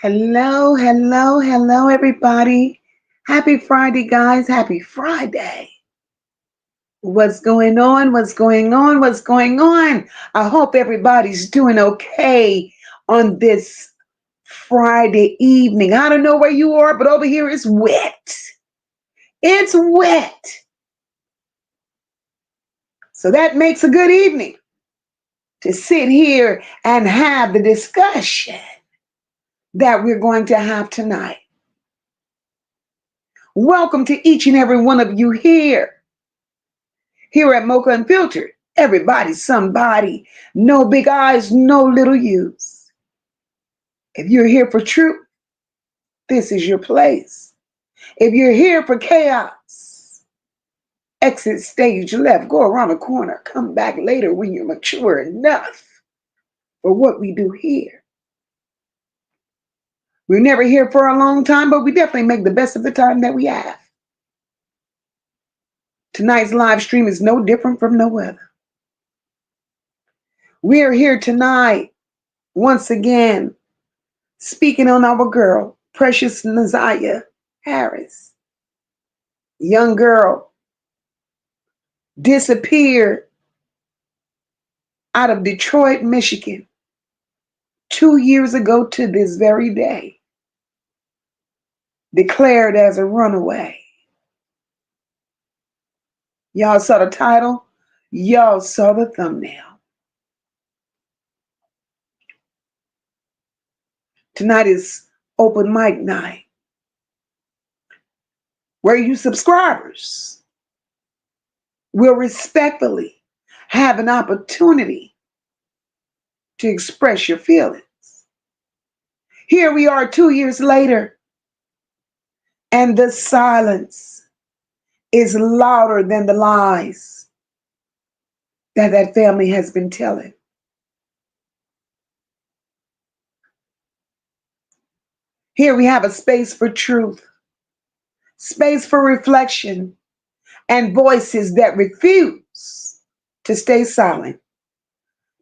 Hello, hello, hello, everybody. Happy Friday, guys. Happy Friday. What's going on? What's going on? What's going on? I hope everybody's doing okay on this Friday evening. I don't know where you are, but over here it's wet. It's wet. So that makes a good evening to sit here and have the discussion that we're going to have tonight. Welcome to each and every one of you here at Mocha Unfiltered. Everybody, somebody, no big eyes, no little U's. If you're here for truth, this is your place. If you're here for chaos, exit stage left, go around the corner, come back later when you're mature enough for what we do here. We're never here for a long time, but we definitely make the best of the time that we have. Tonight's live stream is no different from no other. We're here tonight, once again, speaking on our girl, precious Naziyah Harris. Young girl disappeared out of Detroit, Michigan 2 years ago to this very day. Declared as a runaway. Y'all saw the title? Y'all saw the thumbnail. Tonight is Open Mic Nite, where you subscribers will respectfully have an opportunity to express your feelings. Here we are 2 years later, and the silence is louder than the lies that family has been telling. Here we have a space for truth, space for reflection, and voices that refuse to stay silent,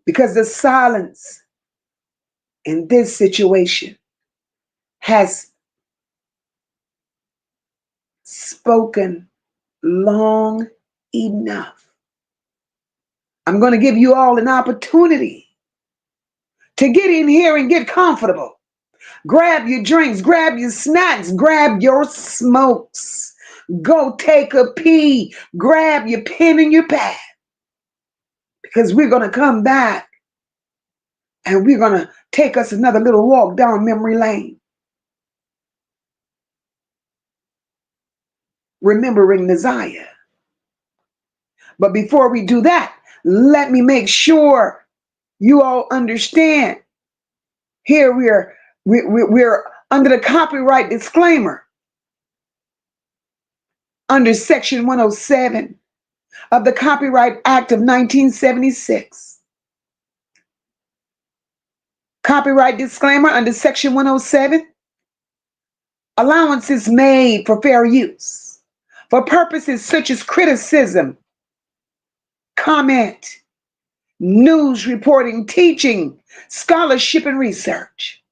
because the silence in this situation has spoken long enough. I'm going to give you all an opportunity to get in here and get comfortable. Grab your drinks, grab your snacks, grab your smokes. Go take a pee, grab your pen and your pad, because we're going to come back and we're going to take us another little walk down memory lane, remembering Naziyah. But before we do that, let me make sure you all understand. Here we're under the copyright disclaimer under Section 107 of the Copyright Act of 1976. Copyright disclaimer under Section 107. Allowance is made for fair use for purposes such as criticism, comment, news reporting, teaching, scholarship, and research.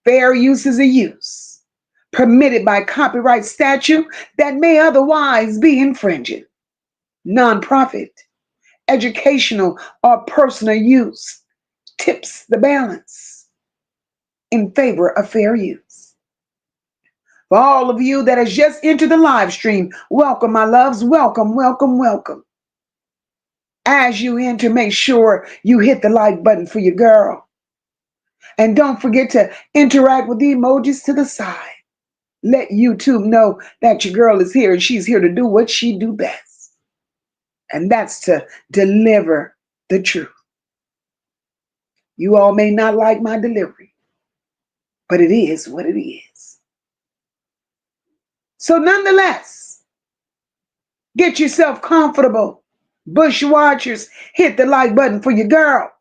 Fair use is a use permitted by copyright statute that may otherwise be infringing. Nonprofit, educational, or personal use tips the balance in favor of fair use. For all of you that has just entered the live stream, welcome, my loves. Welcome, welcome, welcome. As you enter, make sure you hit the like button for your girl. And don't forget to interact with the emojis to the side. Let YouTube know that your girl is here and she's here to do what she do best. And that's to deliver the truth. You all may not like my delivery, but it is what it is. So nonetheless, get yourself comfortable. Bush watchers, hit the like button for your girl.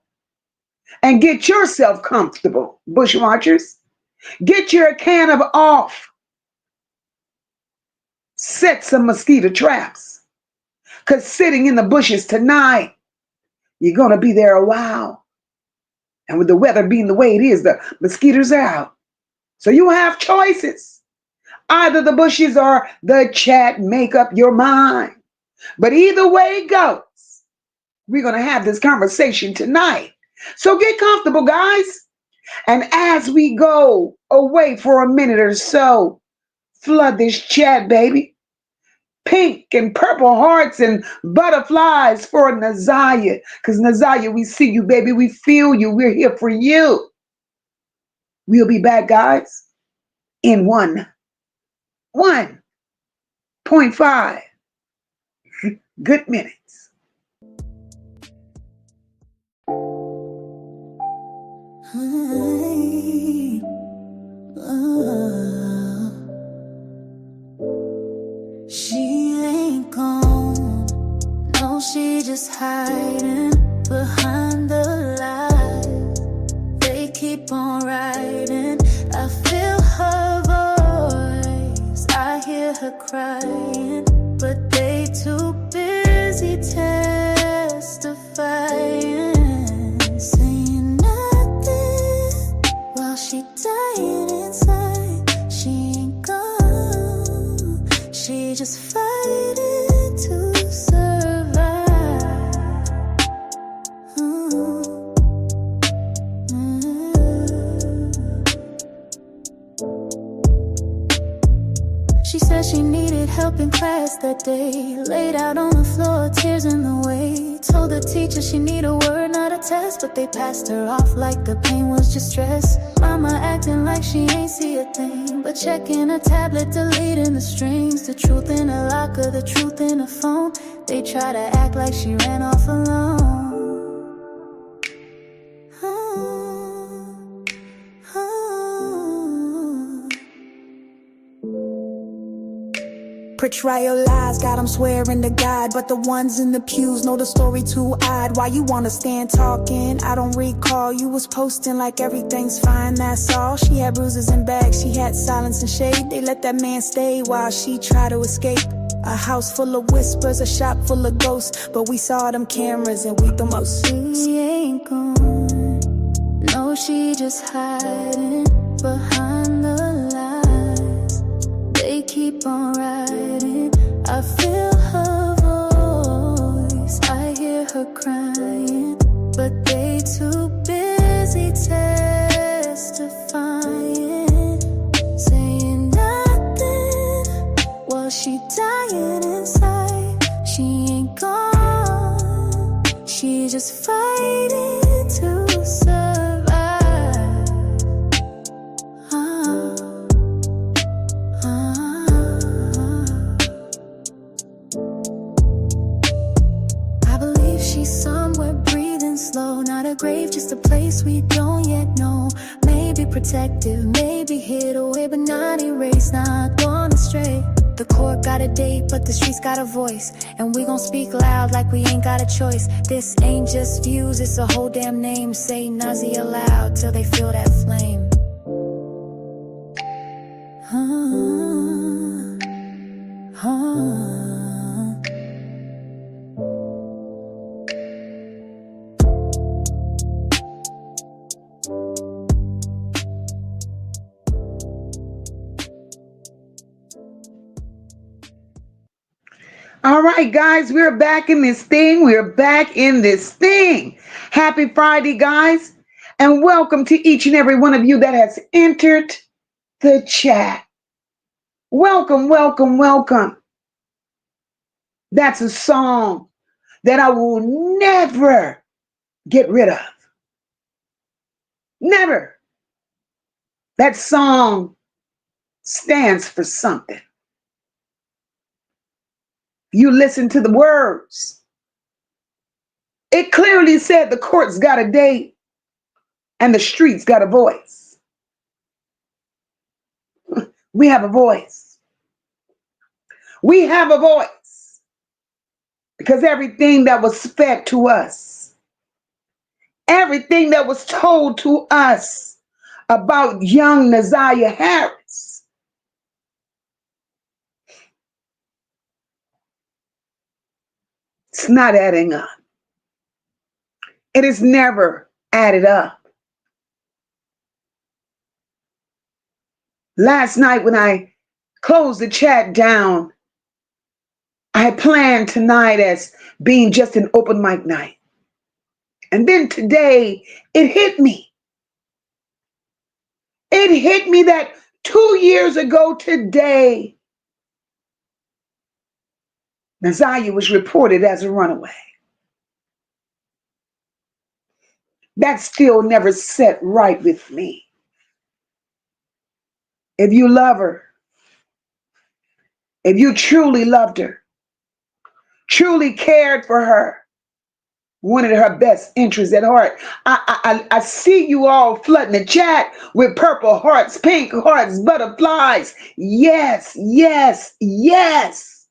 And get yourself comfortable, bush watchers. Get your can of off. Set some mosquito traps. Because sitting in the bushes tonight, you're going to be there a while. And with the weather being the way it is, the mosquitoes are out. So you have choices. Either the bushes or the chat, make up your mind. But either way it goes, we're going to have this conversation tonight. So get comfortable, guys. And as we go away for a minute or so, flood this chat, baby. Pink and purple hearts and butterflies for Naziyah. Because Naziyah, we see you, baby. We feel you. We're here for you. We'll be back, guys, in 1.5 good minutes. She ain't gone, no, she just hiding behind the lies. They keep on writing. I feel her voice, I hear her crying, but they too busy testifying, saying nothing while she dying inside. She ain't gone, she just fighting to survive. She said she needed help in class that day. Laid out on the floor, tears in the way. Told the teacher she need a word, not a test, but they passed her off like the pain was just stress. Mama acting like she ain't see a thing, but checking her tablet, deleting the strings. The truth in a locker, the truth in a phone. They try to act like she ran off alone. Portrayal lies, got 'em swearing to God, but the ones in the pews know the story too odd. Why you wanna stand talking? I don't recall. You was posting like everything's fine, that's all. She had bruises and bags, she had silence and shade. They let that man stay while she tried to escape. A house full of whispers, a shop full of ghosts, but we saw them cameras and we the most. She ain't gone, no, she just hiding behind the lies. They keep on writing. I feel her voice, I hear her crying, but they too busy testifying, saying nothing while she dying inside. She ain't gone, she just fighting to survive. I believe she's somewhere breathing slow. Not a grave, just a place we don't yet know. Maybe protective, maybe hid away, but not erased, not gone astray. The court got a date, but the streets got a voice, and we gon' speak loud like we ain't got a choice. This ain't just views, it's a whole damn name. Say Naziyah loud till they feel that flame. All right, guys, we're back in this thing. We're back in this thing. Happy Friday, guys, and welcome to each and every one of you that has entered the chat. Welcome, welcome, welcome. That's a song that I will never get rid of. Never. That song stands for something. You listen to the words. It clearly said the court's got a date and the streets got a voice. We have a voice. We have a voice because everything that was fed to us, everything that was told to us about young Naziyah Harris, it's not adding up. It is never added up. Last night when I closed the chat down, I planned tonight as being just an open mic night. And then today, it hit me. It hit me that 2 years ago today, Naziyah was reported as a runaway. That still never set right with me. If you love her, if you truly loved her, truly cared for her, wanted her best interests at heart. I see you all flooding the chat with purple hearts, pink hearts, butterflies. Yes, yes, yes.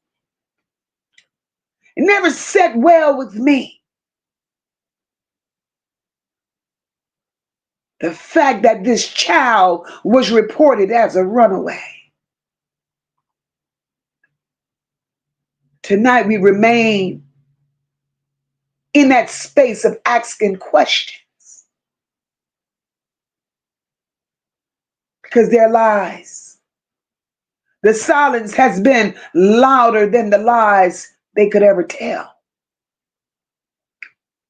It never set well with me. The fact that this child was reported as a runaway. Tonight we remain in that space of asking questions because they're lies. The silence has been louder than the lies they could ever tell.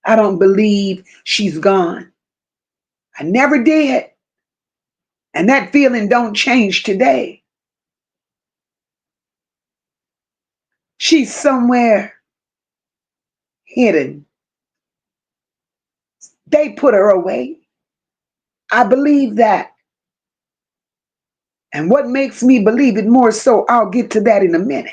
I don't believe she's gone. I never did. And that feeling don't change today. She's somewhere hidden. They put her away. I believe that. And what makes me believe it more so, I'll get to that in a minute.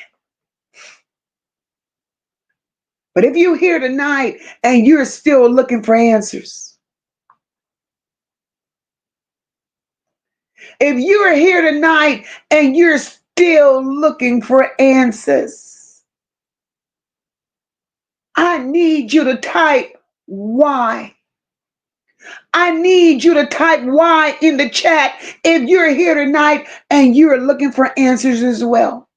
But if you're here tonight and you're still looking for answers, if you're here tonight and you're still looking for answers, I need you to type why. I need you to type why in the chat if you're here tonight and you're looking for answers as well.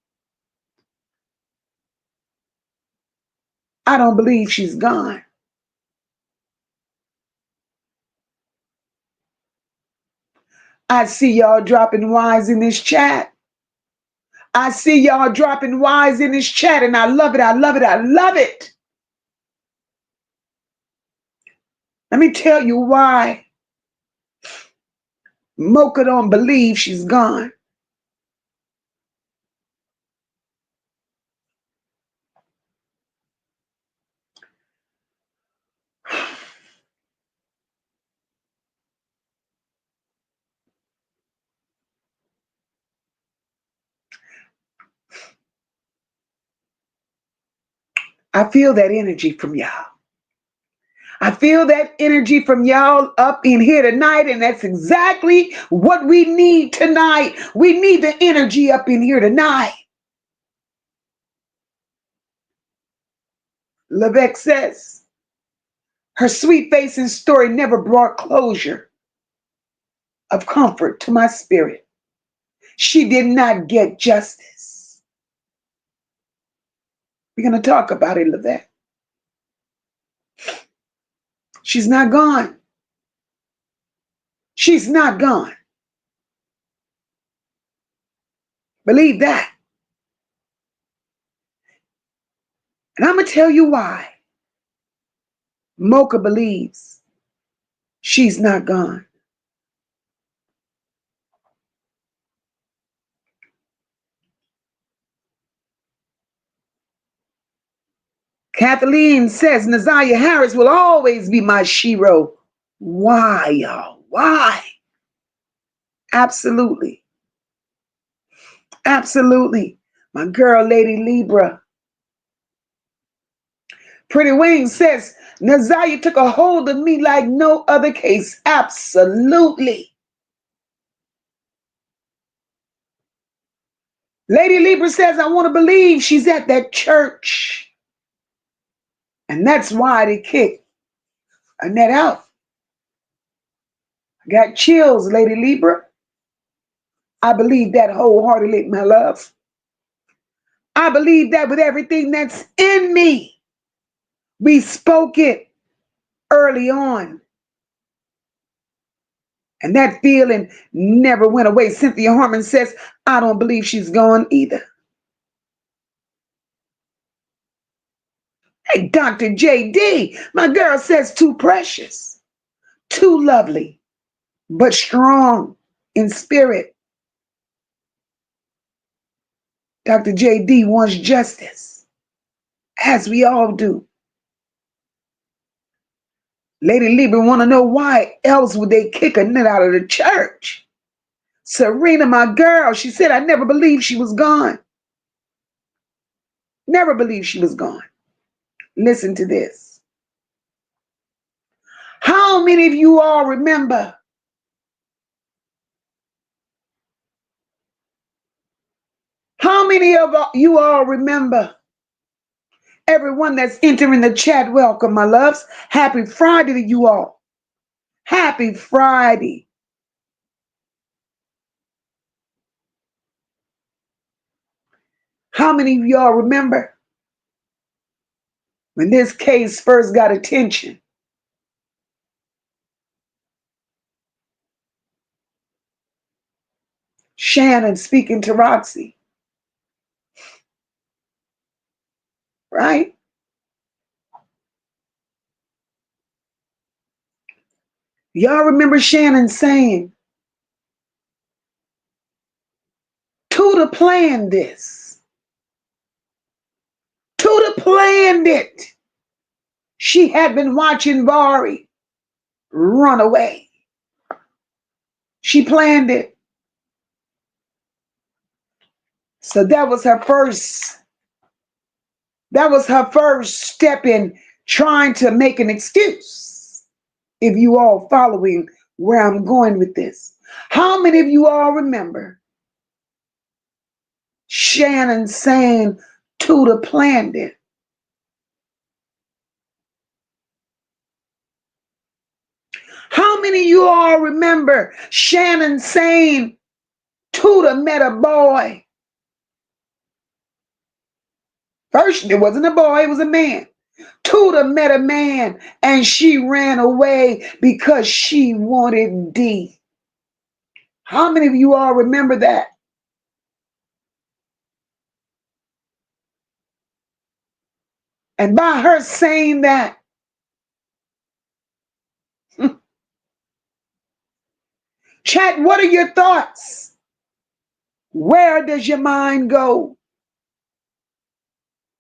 I don't believe she's gone. I see y'all dropping whys in this chat. I see y'all dropping whys in this chat, and I love it. I love it. I love it. Let me tell you why Mocha don't believe she's gone. I feel that energy from y'all. I feel that energy from y'all up in here tonight, and that's exactly what we need tonight. We need the energy up in here tonight. Levesque says, her sweet face and story never brought closure of comfort to my spirit. She did not get justice. We're going to talk about it, Levesque. She's not gone. She's not gone. Believe that. And I'm going to tell you why Mocha believes she's not gone. Kathleen says Naziyah Harris will always be my shero. Why, y'all? Why? Absolutely. Absolutely. My girl, Lady Libra. Pretty Wing says Naziyah took a hold of me like no other case. Absolutely. Lady Libra says I want to believe she's at that church. And that's why they kicked Annette out. I got chills, Lady Libra. I believe that wholeheartedly, my love. I believe that with everything that's in me. We spoke it early on. And that feeling never went away. Cynthia Harmon says, I don't believe she's gone either. Hey, Dr. JD, my girl says too precious, too lovely, but strong in spirit. Dr. JD wants justice, as we all do. Lady Lieber want to know why else would they kick a nut out of the church. Serena, my girl, she said, I never believed she was gone. Never believed she was gone. Listen to this. How many of you all remember How many of you all remember? Everyone that's entering the chat, welcome, my loves. Happy Friday to you all. Happy Friday. How many of y'all remember when this case first got attention? Shannon speaking to Roxy, right? Y'all remember Shannon saying, Tuda planned this. Tuda planned it. She had been watching Vari run away. She planned it. So that was her first step in trying to make an excuse. If you all following where I'm going with this. How many of you all remember Shannon saying Tuda planned it? How many of you all remember Shannon saying Tuda met a boy? First, it wasn't a boy, it was a man. Tuda met a man and she ran away because she wanted D. How many of you all remember that? And by her saying that, chat, what are your thoughts? Where does your mind go?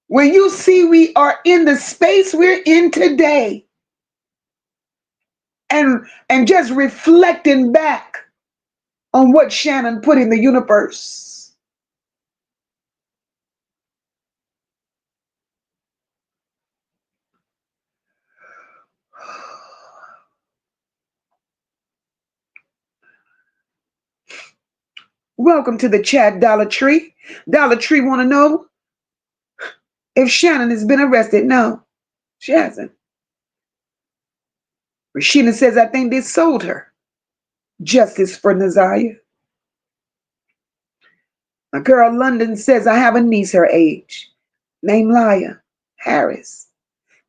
When you see we are in the space we're in today and just reflecting back on what Shannon put in the universe. Welcome to the chat, Dollar Tree. Dollar Tree want to know if Shannon has been arrested. No, she hasn't. Rashida says, I think they sold her. Justice for Naziyah. My girl London says, I have a niece her age named Naziyah Harris.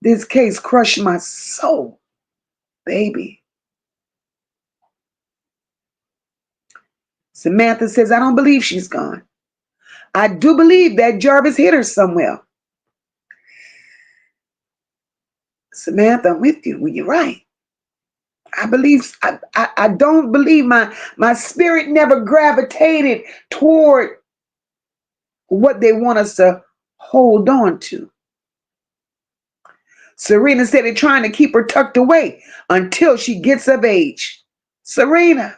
This case crushed my soul, baby. Samantha says, I don't believe she's gone. I do believe that Jarvis hit her somewhere. Samantha, I'm with you. Well, you're right. I don't believe my spirit never gravitated toward what they want us to hold on to. Serena said they're trying to keep her tucked away until she gets of age. Serena,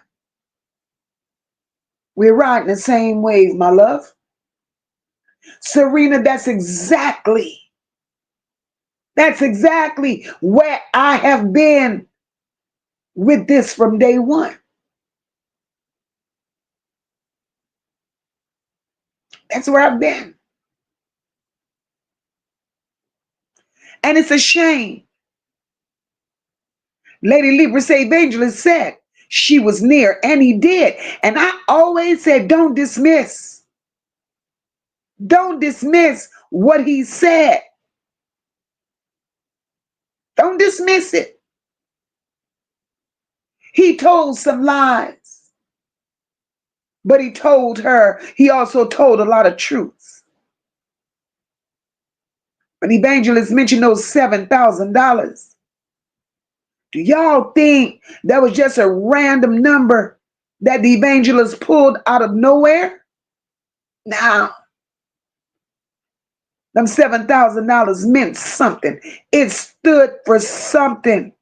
we're riding the same wave, my love. Serena, that's exactly where I have been with this from day one. That's where I've been. And it's a shame. Lady Libra say Evangelist said she was near, and he did. And I always said, don't dismiss. Don't dismiss what he said. Don't dismiss it. He told some lies, but he also told a lot of truths. When evangelist mentioned those $7,000, do y'all think that was just a random number that the evangelist pulled out of nowhere? Now, them $7,000 meant something. It stood for something.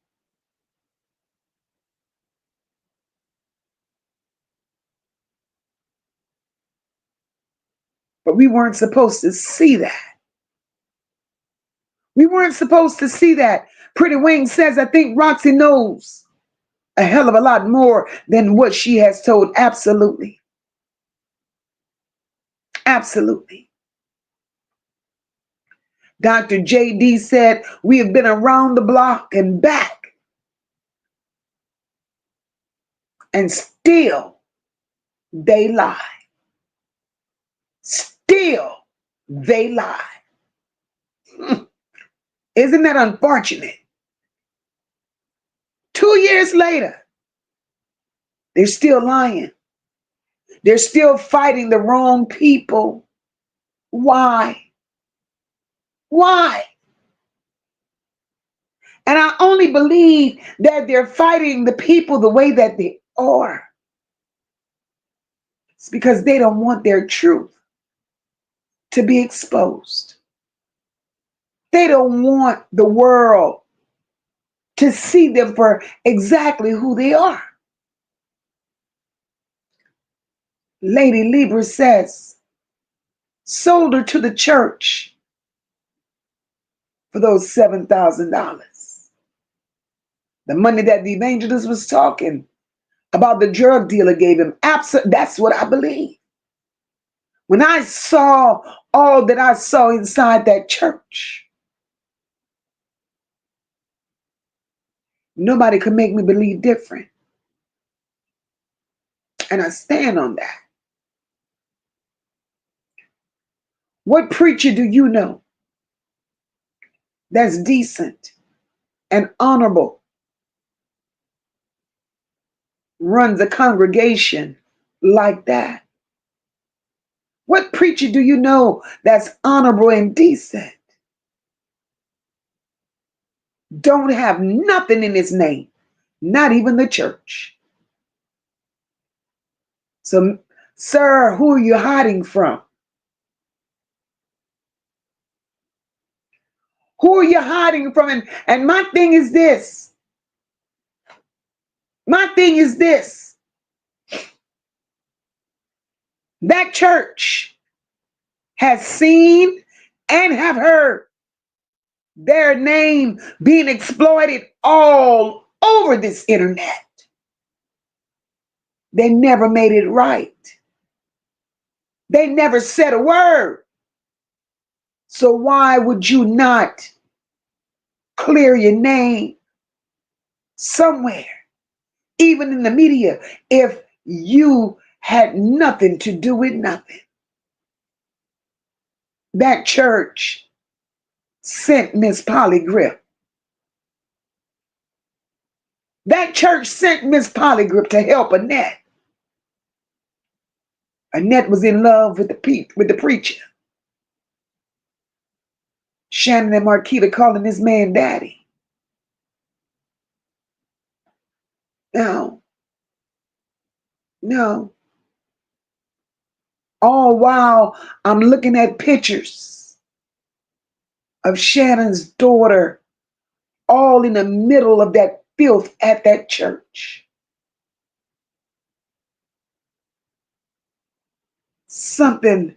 But we weren't supposed to see that. We weren't supposed to see that. Pretty Wing says, I think Roxy knows a hell of a lot more than what she has told. Absolutely. Absolutely. Dr. JD said, we have been around the block and back, and still they lie. Still they lie. Isn't that unfortunate? 2 years later, they're still lying. They're still fighting the wrong people. Why? Why? And I only believe that they're fighting the people the way that they are. It's because they don't want their truth to be exposed. They don't want the world to see them for exactly who they are. Lady Libra says, sold her to the church for those $7,000. The money that the evangelist was talking about, the drug dealer gave him. That's what I believe. When I saw all that I saw inside that church, nobody could make me believe different. And I stand on that. What preacher do you know that's decent and honorable, runs a congregation like that? What preacher do you know that's honorable and decent? Don't have nothing in his name, not even the church. So, sir, who are you hiding from? Who are you hiding from? And my thing is this. My thing is this. That church has seen and have heard their name being exploited all over this internet. They never made it right. They never said a word. So why would you not clear your name somewhere, even in the media, if you had nothing to do with nothing? That church sent Miss Polly Grip. That church sent Miss Polly Grip to help Annette. Annette was in love with the preacher. Shannon and Marquita calling this man daddy. No. All while I'm looking at pictures of Shannon's daughter all in the middle of that filth at that church. Something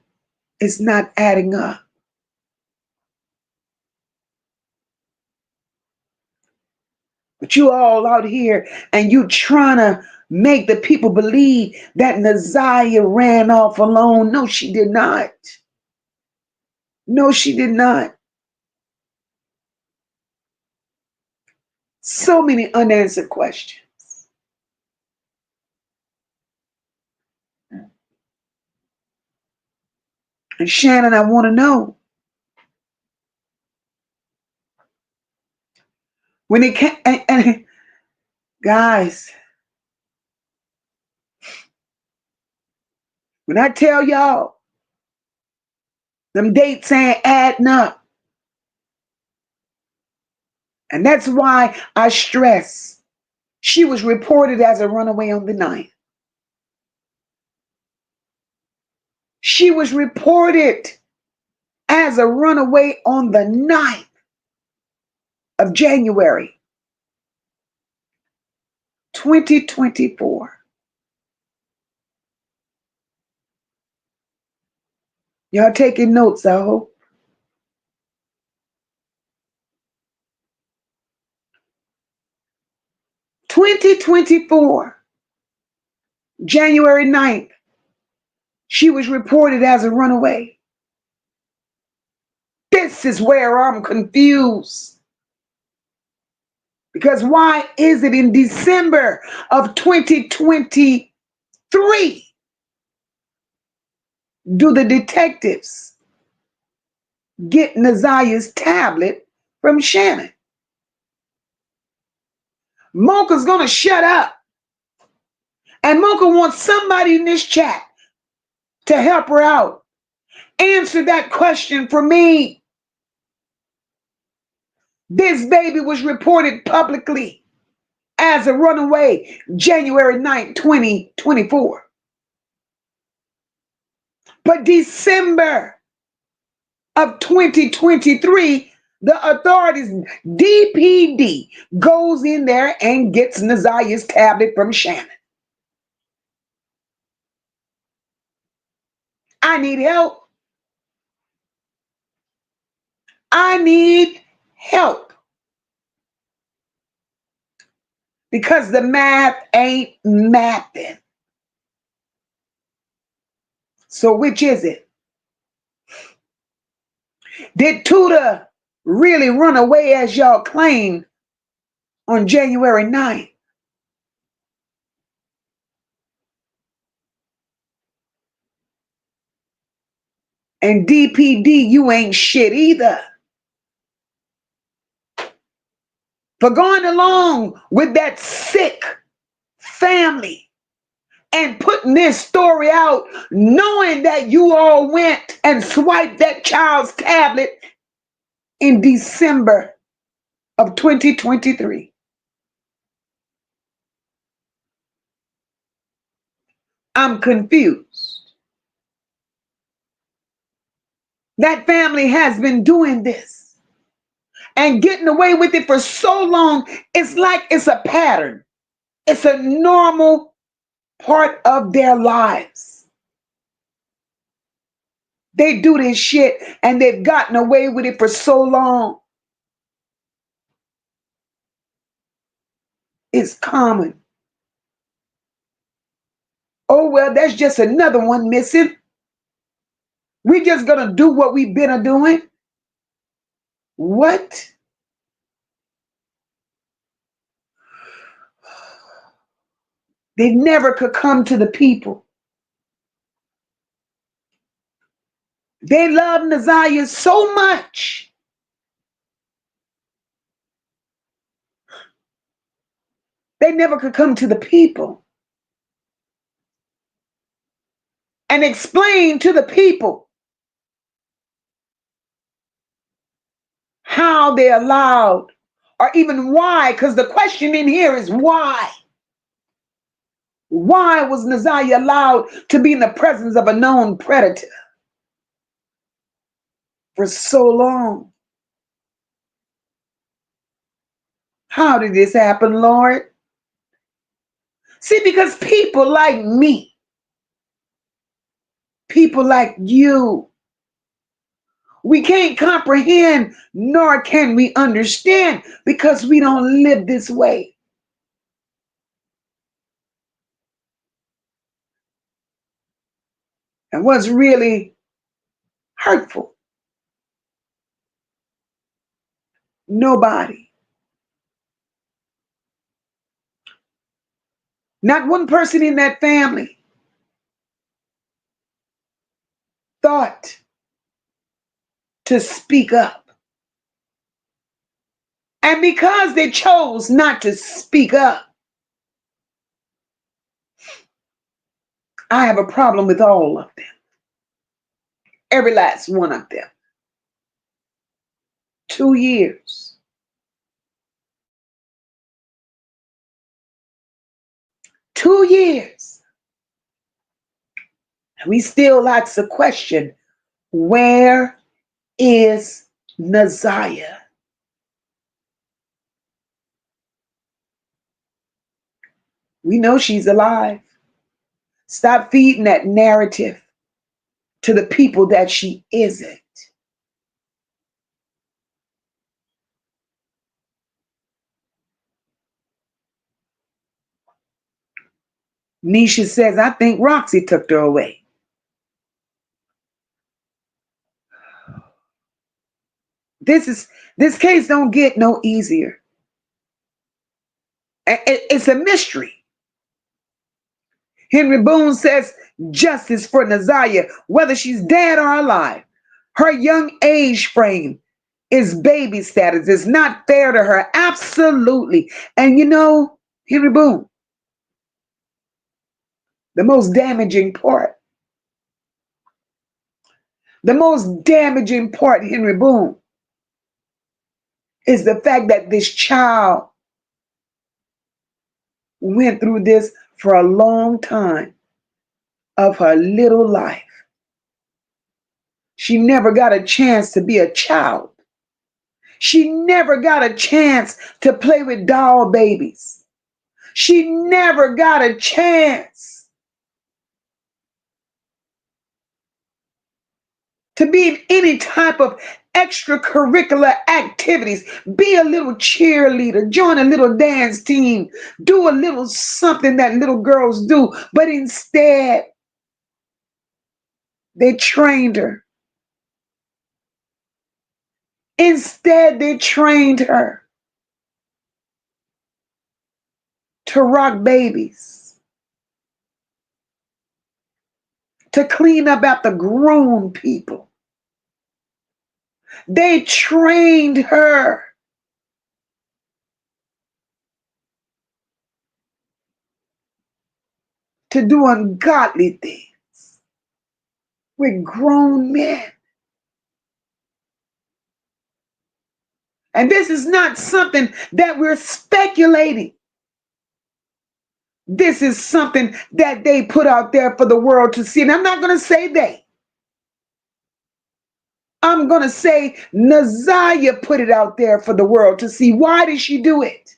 is not adding up. But you all out here and you trying to make the people believe that Naziyah ran off alone. No, she did not. No, she did not. So many unanswered questions. And Shannon, I want to know, when it came, and guys, When I tell y'all, them dates ain't adding up. And that's why I stress she was reported as a runaway on the 9th. She was reported as a runaway on the 9th of January, 2024. Y'all taking notes, I hope. (2024) January 9th, she was reported as a runaway. This is where I'm confused. Because why is it in December of 2023 do the detectives get Naziyah's tablet from Shannon? Mocha's gonna shut up. And Mocha wants somebody in this chat to help her out. Answer that question for me. This baby was reported publicly as a runaway January 9th, 2024. But December of 2023, the authorities, DPD, goes in there and gets Naziyah's tablet from Shannon. I need help. I need help. Because the math ain't mathing. So which is it? Did Tuda really run away as y'all claim on January 9th? And DPD, you ain't shit either. For going along with that sick family and putting this story out, knowing that you all went and swiped that child's tablet in December of 2023. I'm confused. That family has been doing this and getting away with it for so long. It's like it's a pattern. It's a normal part of their lives. They do this shit and they've gotten away with it for so long. It's common. Oh, well, that's just another one missing. We're just going to do what we've been doing. What? They never could come to the people. They love Naziyah so much. They never could come to the people and explain to the people how they allowed, or even why, because the question in here is why. Why was Naziyah allowed to be in the presence of a known predator for so long? How did this happen, Lord? See, because people like me, people like you, we can't comprehend nor can we understand because we don't live this way. And what's really hurtful? Nobody. Not one person in that family thought to speak up. And because they chose not to speak up, I have a problem with all of them. Every last one of them. 2 years. 2 years. And we still ask the question, where is Naziyah? We know she's alive. Stop feeding that narrative to the people that she isn't. Nisha says, I think Roxy took her away. This case don't get no easier. It's a mystery. Henry Boone says, justice for Naziyah, whether she's dead or alive. Her young age frame is baby status. It's not fair to her. Absolutely. And you know, Henry Boone, the most damaging part, Henry Boone, is the fact that this child went through this for a long time of her little life. She never got a chance to be a child. She never got a chance to play with doll babies. She never got a chance to be in any type of extracurricular activities. Be a little cheerleader, join a little dance team, do a little something that little girls do. But instead, they trained her. Instead, they trained her to rock babies, to clean up after grown people. They trained her to do ungodly things with grown men. And this is not something that we're speculating. This is something that they put out there for the world to see. And I'm not going to say they. I'm going to say Naziyah put it out there for the world to see. Why did she do it?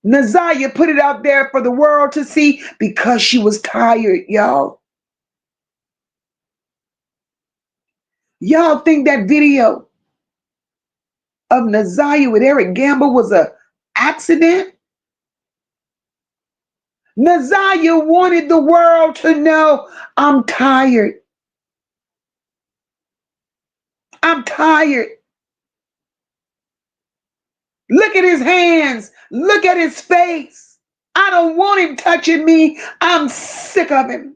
Naziyah put it out there for the world to see because she was tired, y'all. Y'all think that video of Naziyah with Eric Gamble was an accident? Naziyah wanted the world to know, I'm tired. I'm tired. Look at his hands. Look at his face. I don't want him touching me. I'm sick of him.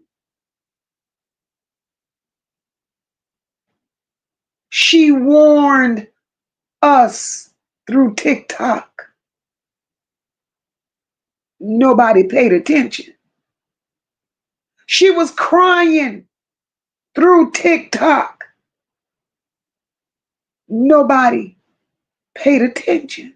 She warned us through TikTok. Nobody paid attention. She was crying through TikTok. Nobody paid attention.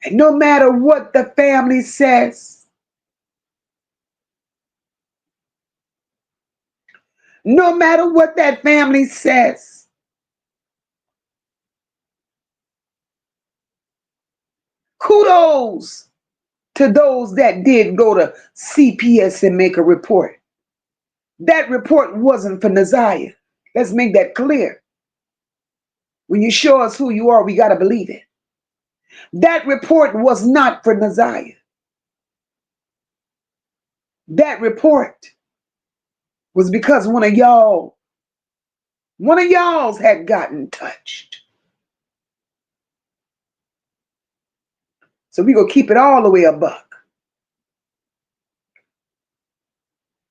And no matter what the family says, no matter what that family says, kudos to those that did go to CPS and make a report. That report wasn't for Naziyah. Let's make that clear. When you show us who you are, we got to believe it. That report was not for Naziyah. That report was because one of y'all's had gotten touched. So we gonna keep it all the way a buck.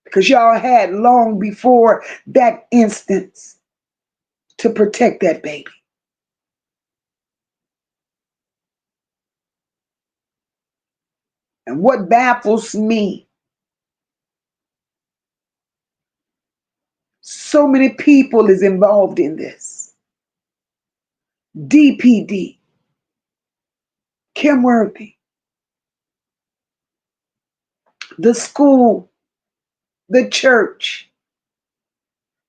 Because y'all had long before that instance to protect that baby. And what baffles me, so many people is involved in this. DPD, Kim Worthy, the school, the church.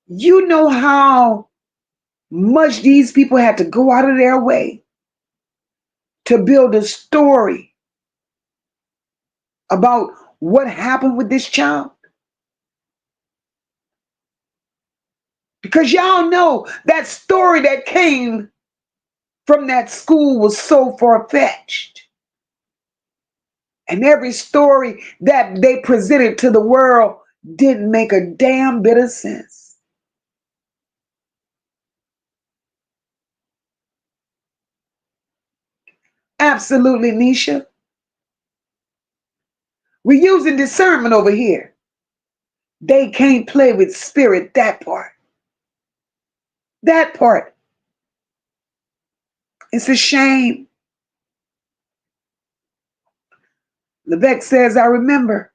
You know how much these people had to go out of their way to build a story about what happened with this child? Because y'all know that story that came from that school was so far-fetched. And every story that they presented to the world didn't make a damn bit of sense. Absolutely, Nisha. We're using discernment over here. They can't play with spirit, that part. That part. It's a shame. Levesque says, I remember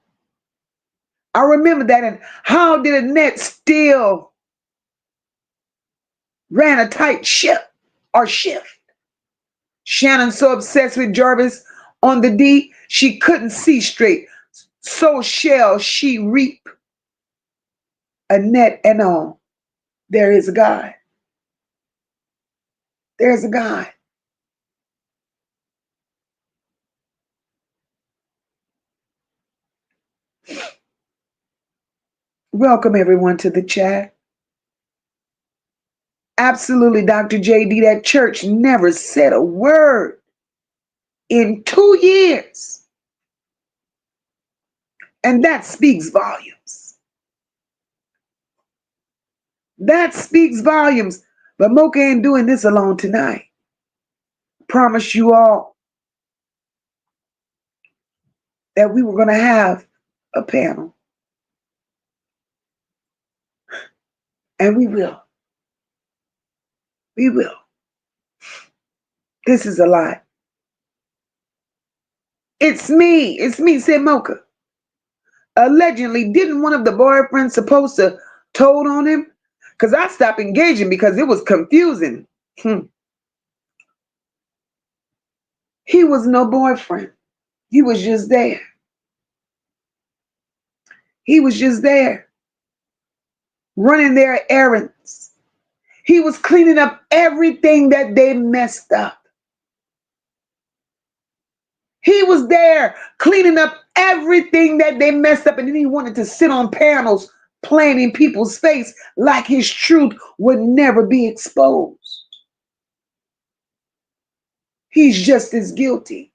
that. And how did Annette still ran a tight ship or shift? Shannon so obsessed with Jarvis on the D, she couldn't see straight. So shall she reap. Annette and all. There is a God. There's a God. Welcome everyone to the chat. Absolutely, Dr. JD, that church never said a word in 2 years. And that speaks volumes. That speaks volumes. But Mocha ain't doing this alone tonight. Promise you all that we were going to have a panel. And we will. We will. This is a lot. It's me, said Mocha. Allegedly, didn't one of the boyfriends supposed to told on him? Because I stopped engaging because it was confusing. He was no boyfriend. He was just there. He was just there, running their errands. He was cleaning up everything that they messed up. He was there cleaning up everything that they messed up, and then he wanted to sit on panels playing in people's face like his truth would never be exposed. He's just as guilty.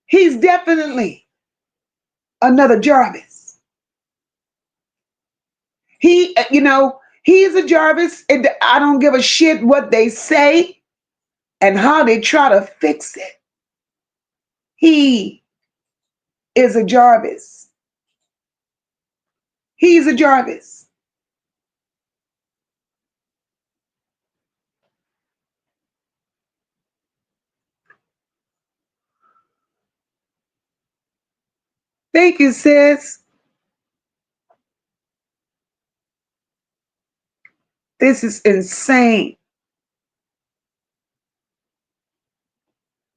He's definitely another Jarvis. He is a Jarvis, and I don't give a shit what they say and how they try to fix it. He is a Jarvis. He's a Jarvis. Thank you, sis. This is insane.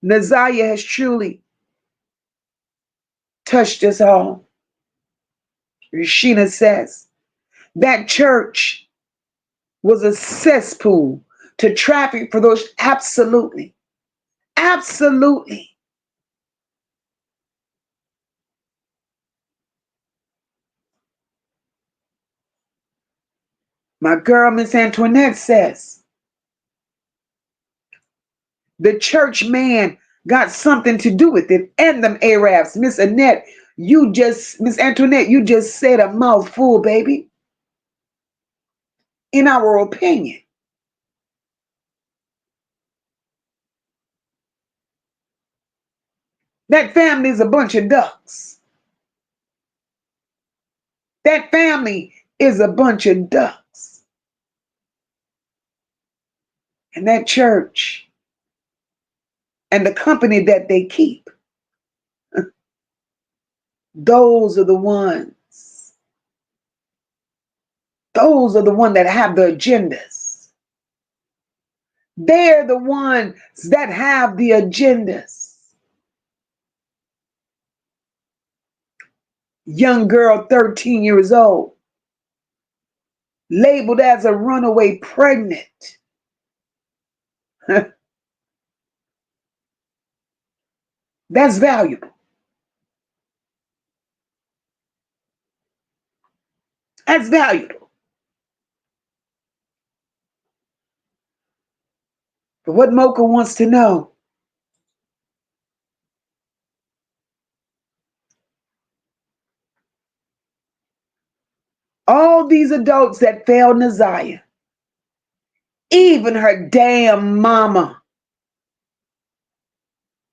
Naziyah has truly touched us all. Rashina says that church was a cesspool to traffic for those. Absolutely. Absolutely. My girl, Miss Antoinette, says the church man got something to do with it, and them Arabs. Miss Antoinette, you just said a mouthful, baby. In our opinion. That family is a bunch of ducks. That family is a bunch of ducks. And that church and the company that they keep. Those are the ones. Those are the ones that have the agendas. They're the ones that have the agendas. Young girl, 13 years old, labeled as a runaway pregnant. That's valuable. That's valuable. But what Mocha wants to know, all these adults that failed Naziyah, even her damn mama,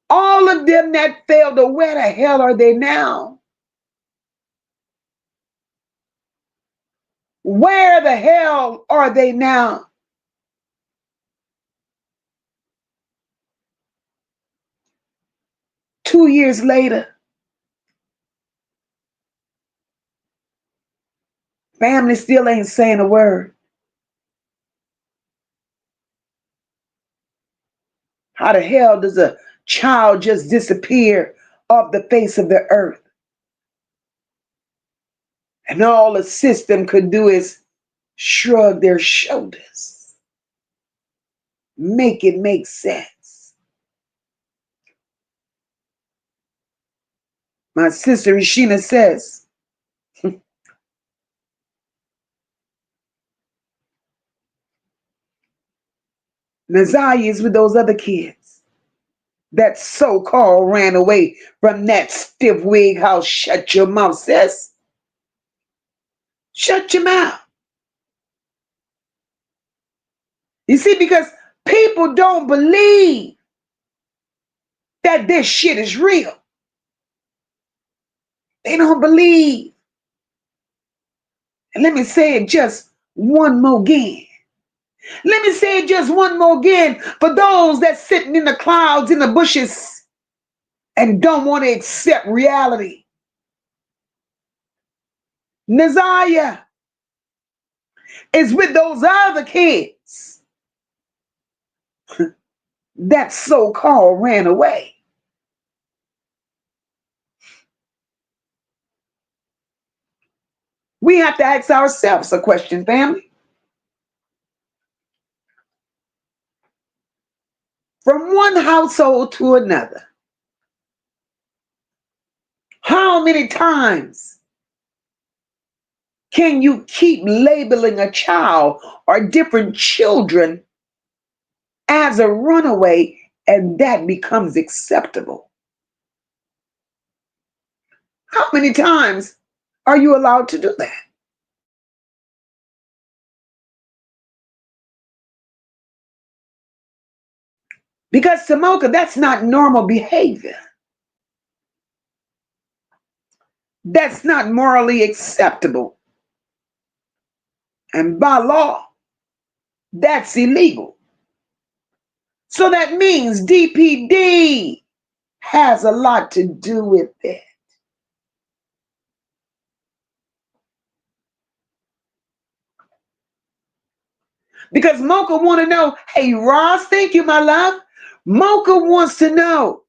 all of them that failed her, where the hell are they now? Where the hell are they now? Two years later, family still ain't saying a word. How the hell does a child just disappear off the face of the earth? And all the system could do is shrug their shoulders, make it make sense. My sister Ishina says, Naziyah is with those other kids that so-called ran away from that stiff wig house. Shut your mouth, sis. Shut your mouth. You see, because people don't believe that this shit is real. They don't believe. And let me say it just one more again. Let me say it just one more again for those that sitting in the clouds, in the bushes, and don't want to accept reality. Naziyah is with those other kids that so-called ran away. We have to ask ourselves a question, family. From one household to another, how many times can you keep labeling a child or different children as a runaway and that becomes acceptable? How many times are you allowed to do that? Because Samoka, that's not normal behavior. That's not morally acceptable. And by law, that's illegal. So that means DPD has a lot to do with it. Because Mocha want to know, hey, Ross, thank you, my love. Mocha wants to know,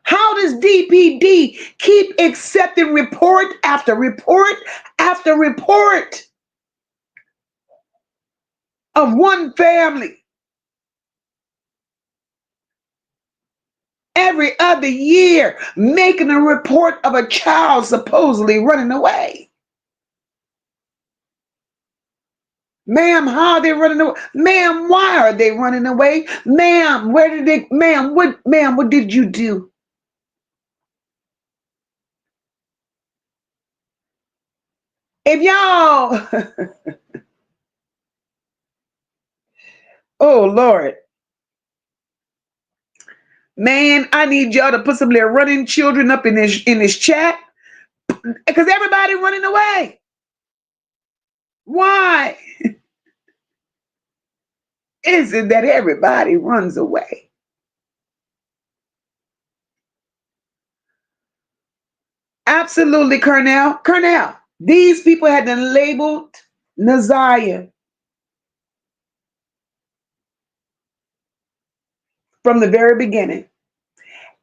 how does DPD keep accepting report after report after report of one family every other year making a report of a child supposedly running away? Ma'am, how are they running away? Ma'am, why are they running away? Ma'am, where did they, ma'am, what did you do? If y'all, oh Lord, man, I need y'all to put some little running children up in this chat because everybody running away. Why? is it that everybody runs away? Absolutely, Cornell. Cornell. These people had been labeled Naziyah from the very beginning.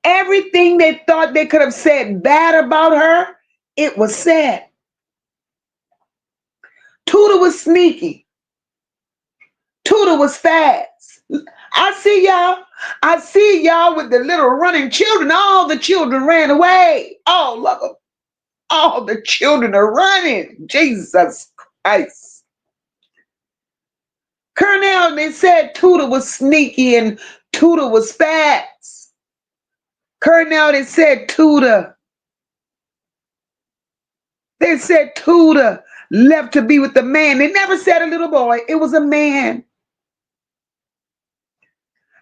Everything they thought they could have said bad about her, it was said. Tuda was sneaky. Tuda was fast. I see y'all. I see y'all with the little running children. All the children ran away. All of them. All the children are running. Jesus Christ. Cornell, they said Tuda was sneaky and Tuda was fast. Cornell, they said Tuda. They said Tuda left to be with the man. They never said a little boy. It was a man.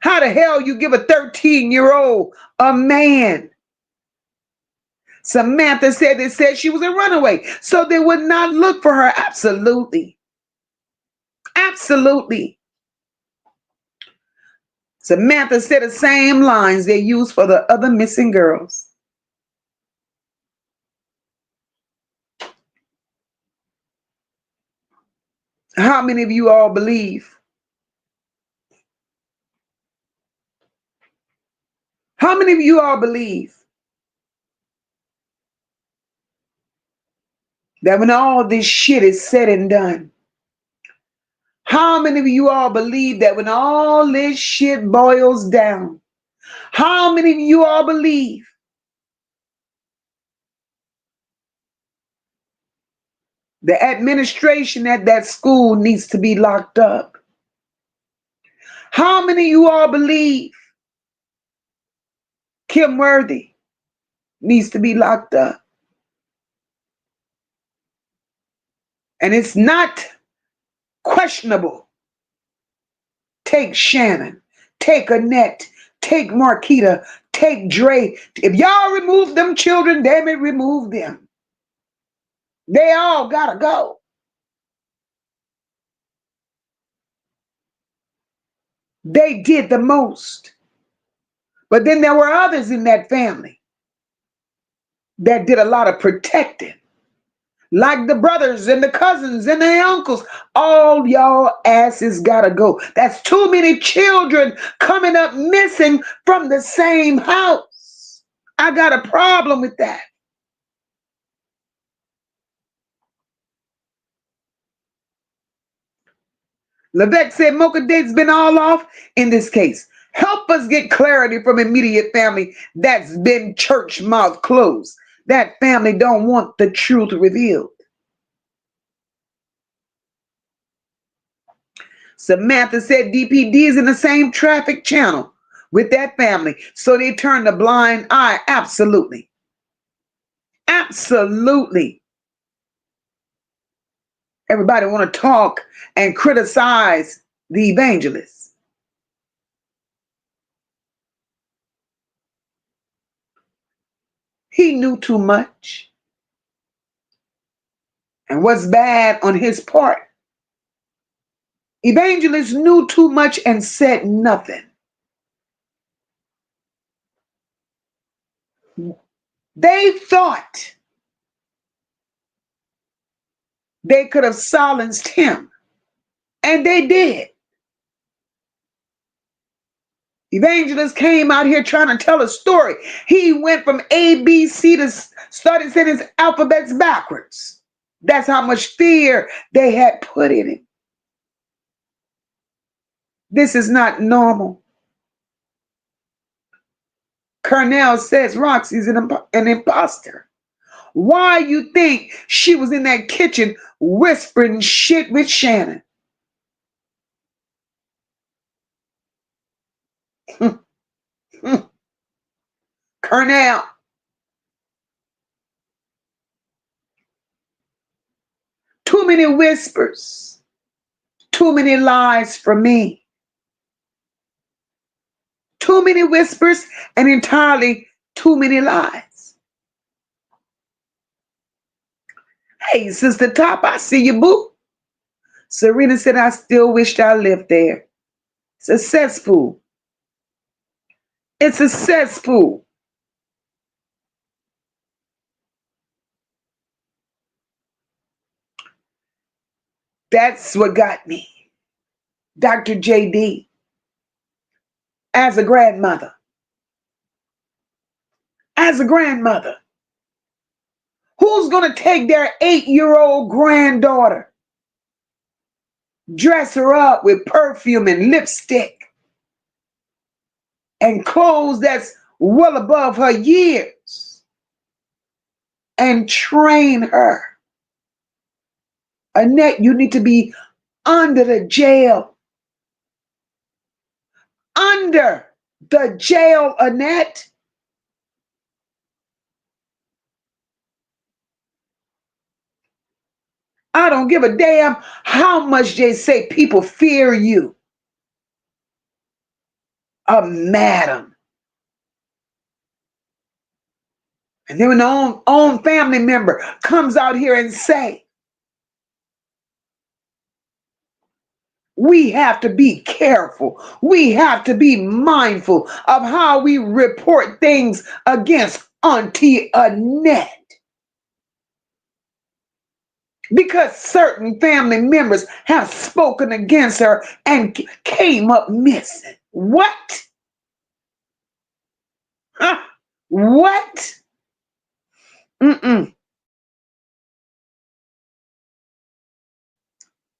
How the hell you give a 13-year-old a man? Samantha said they said she was a runaway, so they would not look for her. Absolutely. Absolutely. Samantha said the same lines they used for the other missing girls. How many of you all believe? How many of you all believe that when all this shit is said and done, how many of you all believe that when all this shit boils down, how many of you all believe the administration at that school needs to be locked up? How many of you all believe Kim Worthy needs to be locked up? And it's not questionable. Take Shannon, take Annette, take Marquita, take Dre. If y'all remove them children, they may remove them. They all gotta go. They did the most. But then there were others in that family that did a lot of protecting. Like the brothers and the cousins and the uncles. All y'all asses gotta go. That's too many children coming up missing from the same house. I got a problem with that. Levesque said Mocha Date's been all off in this case. Help us get clarity from immediate family that's been church mouth closed. That family don't want the truth revealed. Samantha said DPD is in the same traffic channel with that family, so they turned a blind eye. Absolutely. Absolutely. Everybody want to talk and criticize the evangelist. He knew too much. And what's bad on his part? Evangelist knew too much and said nothing. They thought they could have silenced him, and they did. Evangelist came out here trying to tell a story. He went from A, B, C to started saying his alphabets backwards. That's how much fear they had put in him. This is not normal. Cornell says Roxy's an imposter. Why you think she was in that kitchen whispering shit with Shannon? Cornell. Too many whispers. Too many lies for me. Too many whispers and entirely too many lies. Hey, Sister Top, I see you, boo. Serena said, I still wished I lived there. It's a cesspool. It's a cesspool. That's what got me. Dr. JD, as a grandmother, as a grandmother, who's going to take their 8-year-old granddaughter, dress her up with perfume and lipstick and clothes that's well above her years and train her? Annette, you need to be under the jail. Under the jail, Annette. I don't give a damn how much they say people fear you. A madam. And then when the own family member comes out here and say, we have to be careful. We have to be mindful of how we report things against Auntie Annette. Because certain family members have spoken against her and came up missing. What? Huh? What? Mm-mm.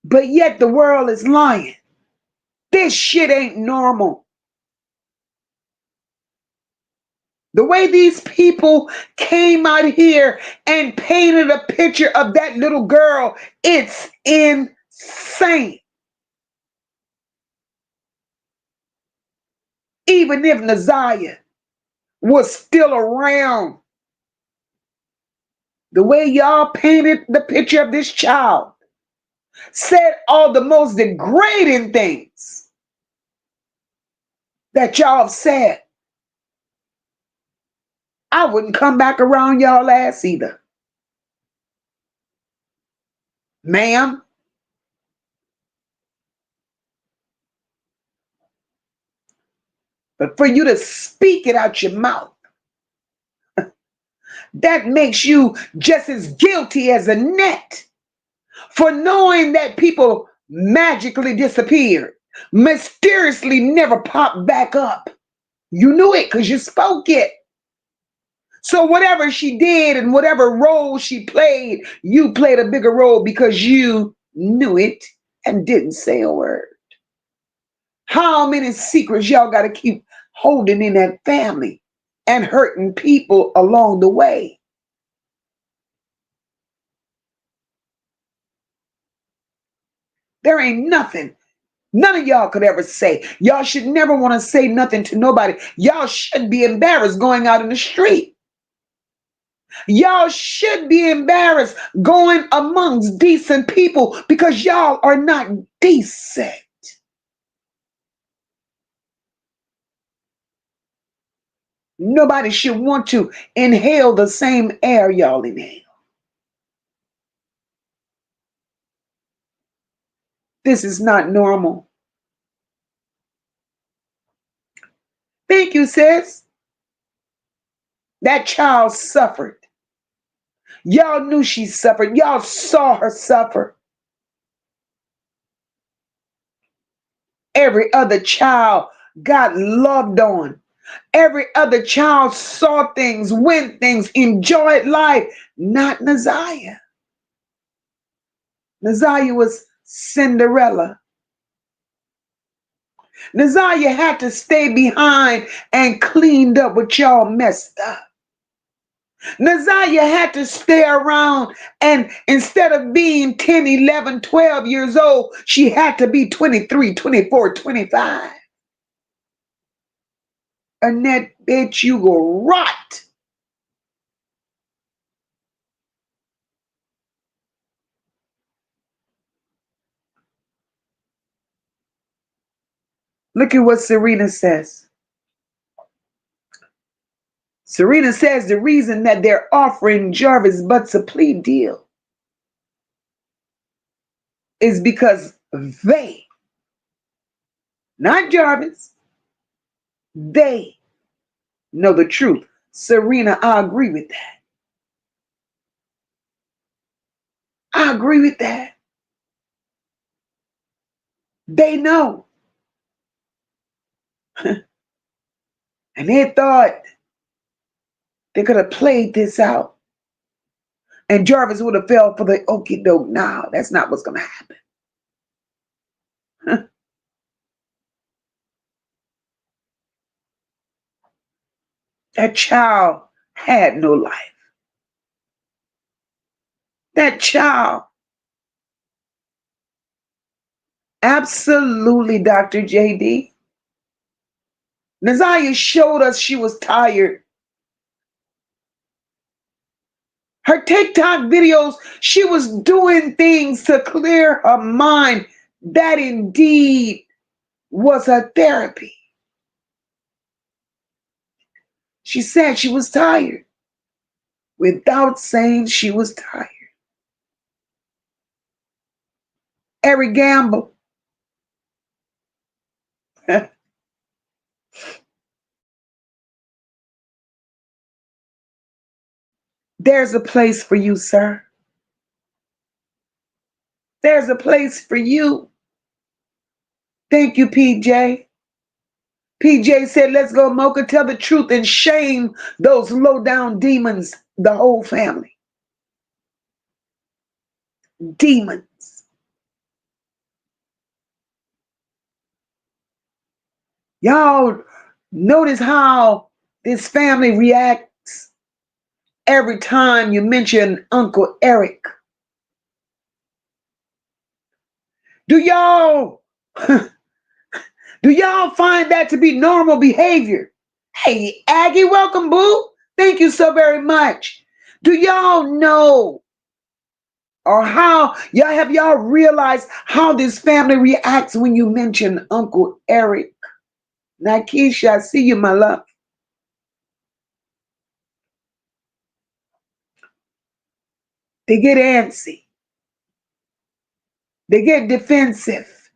But yet the world is lying. This shit ain't normal. The way these people came out here and painted a picture of that little girl, it's insane. Even if Naziyah was still around, the way y'all painted the picture of this child, said all the most degrading things that y'all have said, I wouldn't come back around y'all ass either. Ma'am, but for you to speak it out your mouth, that makes you just as guilty as Annette for knowing that people magically disappeared, mysteriously never popped back up. You knew it because you spoke it. So whatever she did and whatever role she played, you played a bigger role because you knew it and didn't say a word. How many secrets y'all got to keep holding in that family and hurting people along the way? There ain't nothing none of y'all could ever say. Y'all should never want to say nothing to nobody. Y'all should be embarrassed going out in the street. Y'all should be embarrassed going amongst decent people because y'all are not decent. Nobody should want to inhale the same air y'all inhale. This is not normal. Thank you, sis. That child suffered. Y'all knew she suffered. Y'all saw her suffer. Every other child got loved on. Every other child saw things, went things, enjoyed life. Not Naziyah. Naziyah was Cinderella. Naziyah had to stay behind and cleaned up what y'all messed up. Naziyah had to stay around, and instead of being 10, 11, 12 years old, she had to be 23, 24, 25. Annette, bitch, you go rot. Look at what Serena says. Serena says the reason that they're offering Jarvis Butts a plea deal is because they not Jarvis. They know the truth. Serena, I agree with that. I agree with that. They know. And they thought they could have played this out. And Jarvis would have fell for the okie doke. Now, that's not what's going to happen. That child had no life. That child, absolutely, Dr. JD. Naziyah showed us she was tired. Her TikTok videos, she was doing things to clear her mind. That indeed was her therapy. She said she was tired without saying she was tired. Eric Gamble. There's a place for you, sir. There's a place for you. Thank you, PJ. PJ said, let's go, Mocha, tell the truth and shame those low-down demons, the whole family. Demons. Y'all notice how this family reacts every time you mention Uncle Eric. Do y'all find that to be normal behavior? Hey, Aggie, welcome, boo. Thank you so very much. Do y'all know or have y'all realized how this family reacts when you mention Uncle Eric? Nikesha, I see you, my love. They get antsy. They get defensive.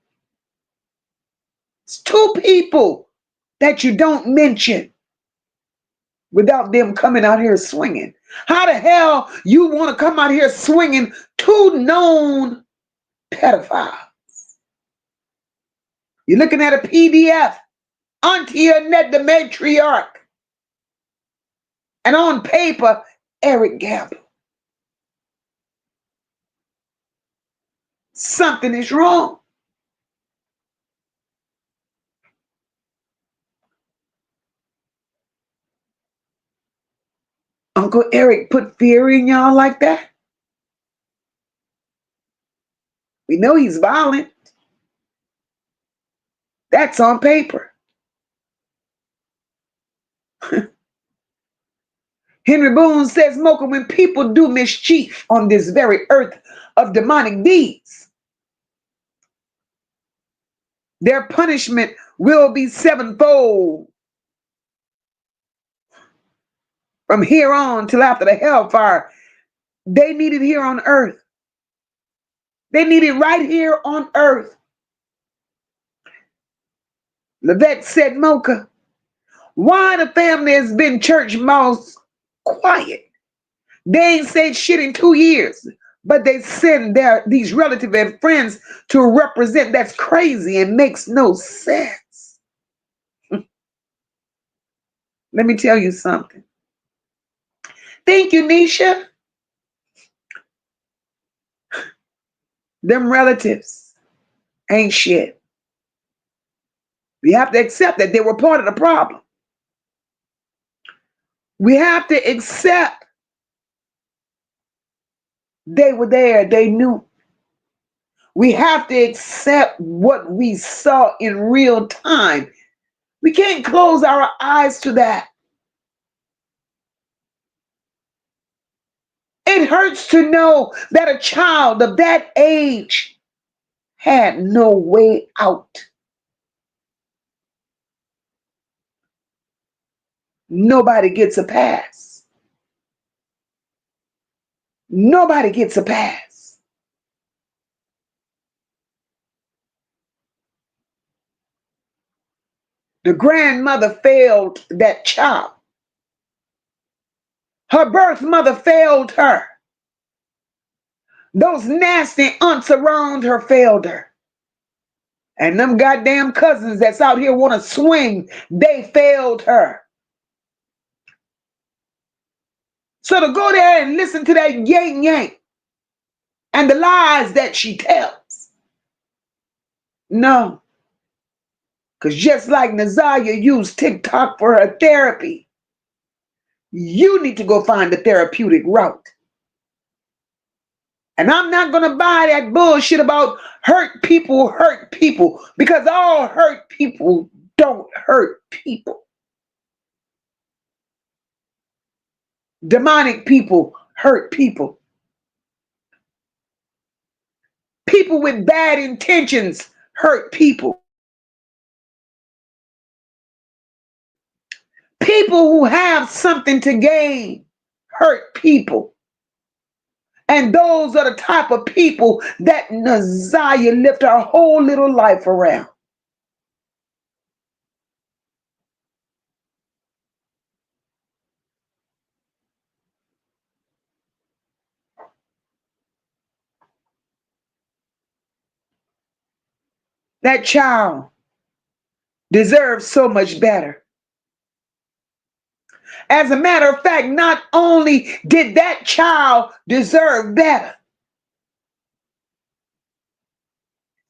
It's two people that you don't mention without them coming out here swinging. How the hell you want to come out here swinging two known pedophiles? You're looking at a PDF. Auntie Annette, the matriarch. And on paper, Eric Gamble. Something is wrong. Uncle Eric put fear in y'all like that? We know he's violent. That's on paper. Henry Boone says, Mocha, when people do mischief on this very earth of demonic deeds, their punishment will be sevenfold from here on till after the hellfire. They need it here on earth. They need it right here on earth. Levette said, Mocha, why the family has been church mouse quiet? They ain't said shit in 2 years, but they send these relatives and friends to represent. That's crazy and makes no sense. Let me tell you something. Thank you, Nisha. Them relatives ain't shit. We have to accept that they were part of the problem. We have to accept they were there, they knew. We have to accept what we saw in real time. We can't close our eyes to that. It hurts to know that a child of that age had no way out. Nobody gets a pass. Nobody gets a pass. The grandmother failed that child. Her birth mother failed her. Those nasty aunts around her failed her. And them goddamn cousins that's out here want to swing, they failed her. So to go there and listen to that yank yank and the lies that she tells, no. Because just like Naziyah used TikTok for her therapy, you need to go find the therapeutic route. And I'm not going to buy that bullshit about hurt people, because all hurt people don't hurt people. Demonic people hurt people. People with bad intentions hurt people. People who have something to gain hurt people. And those are the type of people that Naziyah lived her whole little life around. That child deserves so much better. As a matter of fact, not only did that child deserve better,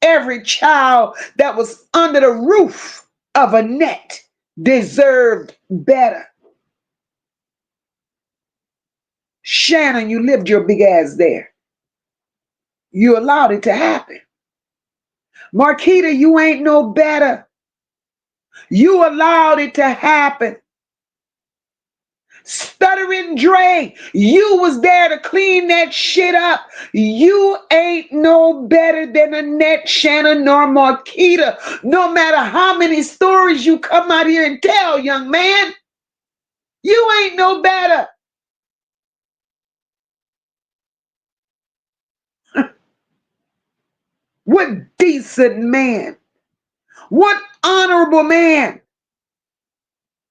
every child that was under the roof of a net deserved better. Shannon, you lived your big ass there. You allowed it to happen. Marquita, you ain't no better. You allowed it to happen. Stuttering Dre, you was there to clean that shit up. You ain't no better than Annette, Shannon, nor Marquita. No matter how many stories you come out here and tell, young man, you ain't no better. What decent man, what honorable man,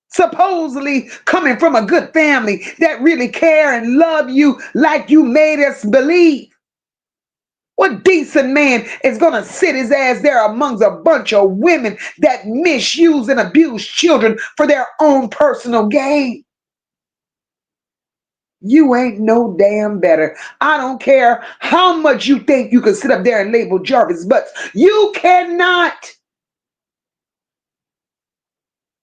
supposedly coming from a good family that really care and love you like you made us believe. What decent man is going to sit his ass there amongst a bunch of women that misuse and abuse children for their own personal gain? You ain't no damn better. I don't care how much you think you can sit up there and label Jarvis Butts. You cannot.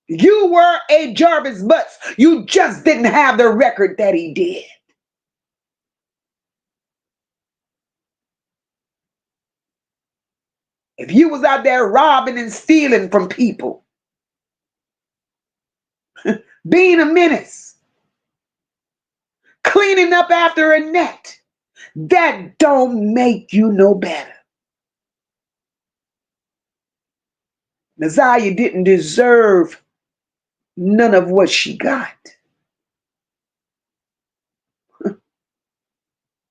You were a Jarvis Butts. You just didn't have the record that he did. If you was out there robbing and stealing from people, being a menace, cleaning up after a net, that don't make you no better. Naziyah didn't deserve none of what she got.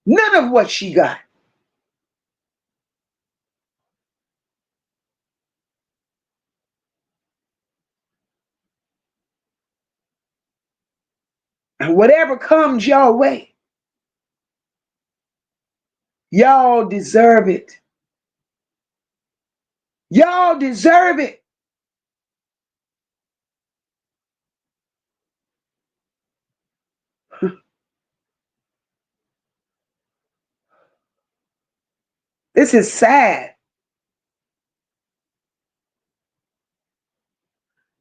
None of what she got. And whatever comes your way, y'all deserve it. Y'all deserve it. This is sad.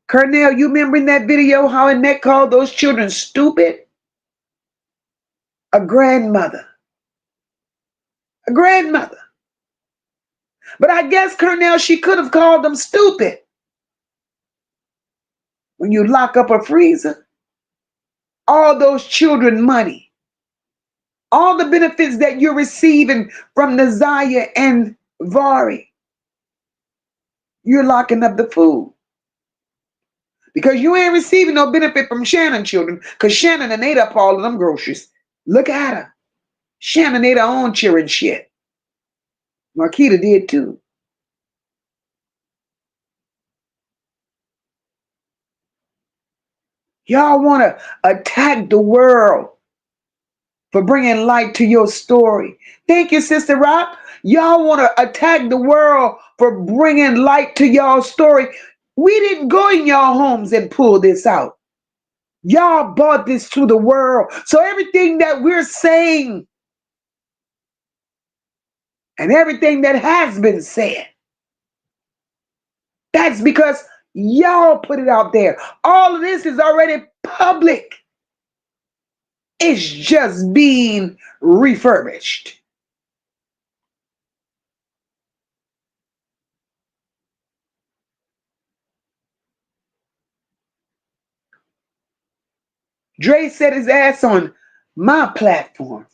Cornell, you remember in that video how Annette called those children stupid? A grandmother. A grandmother. But I guess, Cornell, she could have called them stupid. When you lock up a freezer, all those children money, all the benefits that you're receiving from Naziyah and Vari, you're locking up the food. Because you ain't receiving no benefit from Shannon children, because Shannon done ate up all of them groceries. Look at her. Shannon ate her own cheering shit. Marquita did too. Y'all want to attack the world for bringing light to your story. Thank you, Sister Rock. Y'all want to attack the world for bringing light to y'all story. We didn't go in y'all homes and pull this out. Y'all brought this to the world. So everything that we're saying and everything that has been said, that's because y'all put it out there. All of this is already public. It's just being refurbished. Dre set his ass on my platform,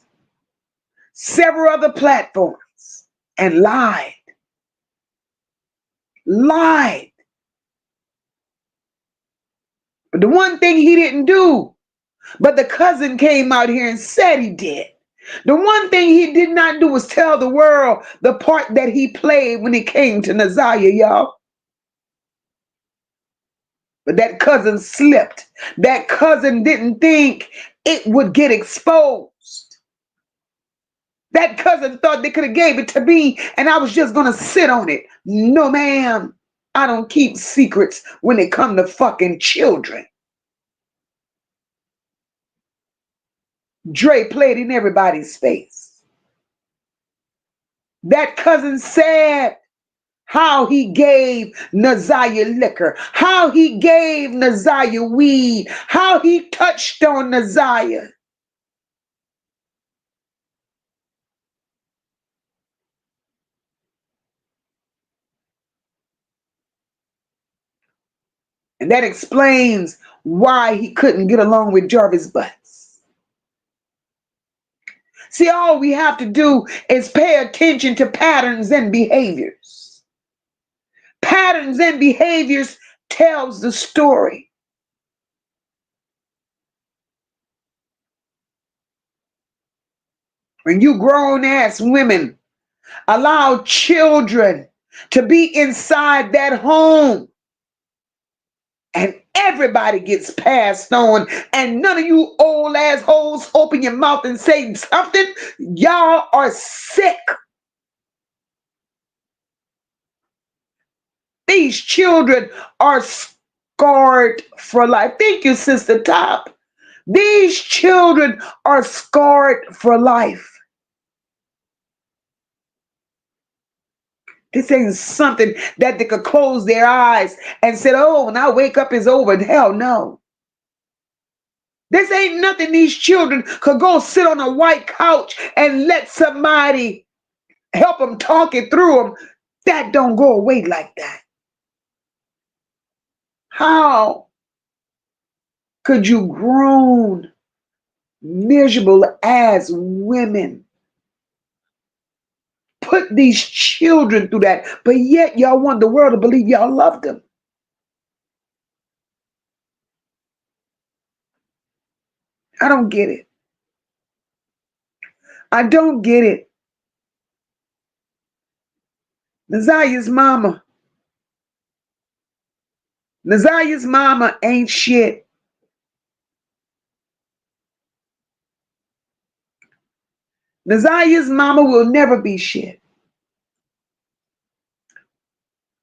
several other platforms, and lied. Lied. But the one thing he didn't do, but the cousin came out here and said he did. The one thing he did not do was tell the world the part that he played when it came to Naziyah, y'all. But that cousin slipped. That cousin didn't think it would get exposed. That cousin thought they could have gave it to me and I was just going to sit on it. No, ma'am. I don't keep secrets when it come to fucking children. Dre played in everybody's face. That cousin said how he gave Naziyah liquor, how he gave Naziyah weed, how he touched on Naziyah. And that explains why he couldn't get along with Jarvis Butts. See, all we have to do is pay attention to patterns and behaviors. Patterns and behaviors tells the story. When you grown ass women allow children to be inside that home and everybody gets passed on and none of you old assholes open your mouth and say something, y'all are sick. These children are scarred for life. Thank you, Sister Top. These children are scarred for life. This ain't something that they could close their eyes and say, oh, when I wake up, it's over. Hell no. This ain't nothing these children could go sit on a white couch and let somebody help them talk it through them. That don't go away like that. How could you grown, miserable as women put these children through that, but yet y'all want the world to believe y'all love them? I don't get it. I don't get it. Naziyah's mama ain't shit. Naziyah's mama will never be shit.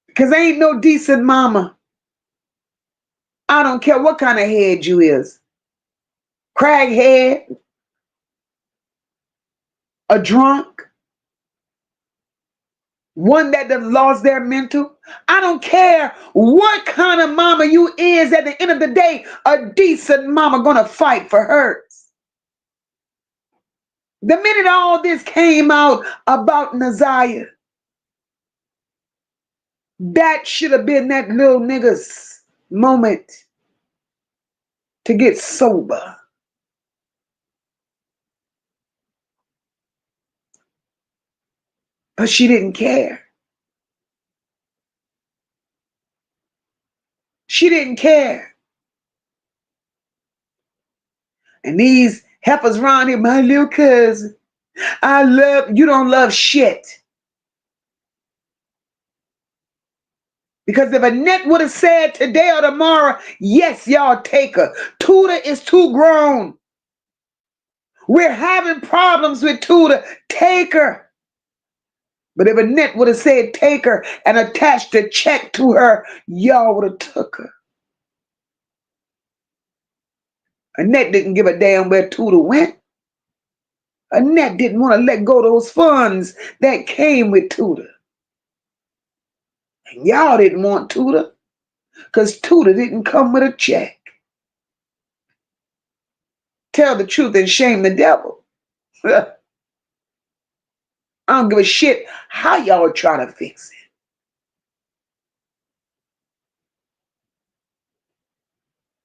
Because ain't no decent mama. I don't care what kind of head you is. Crackhead, a drunk, one that done lost their mental. I don't care what kind of mama you is. At the end of the day, a decent mama gonna fight for hers. The minute all this came out about Naziyah, that should have been that little nigga's moment to get sober. But she didn't care. She didn't care. And these heifers around here, my little cousin, you don't love shit. Because if Annette would have said today or tomorrow, yes, y'all take her. Tudor is too grown. We're having problems with Tudor. Take her. But if Annette would have said take her and attached a check to her, y'all would have took her. Annette didn't give a damn where Tudor went. Annette didn't want to let go of those funds that came with Tudor. And y'all didn't want Tudor because Tudor didn't come with a check. Tell the truth and shame the devil. I don't give a shit how y'all try to fix it.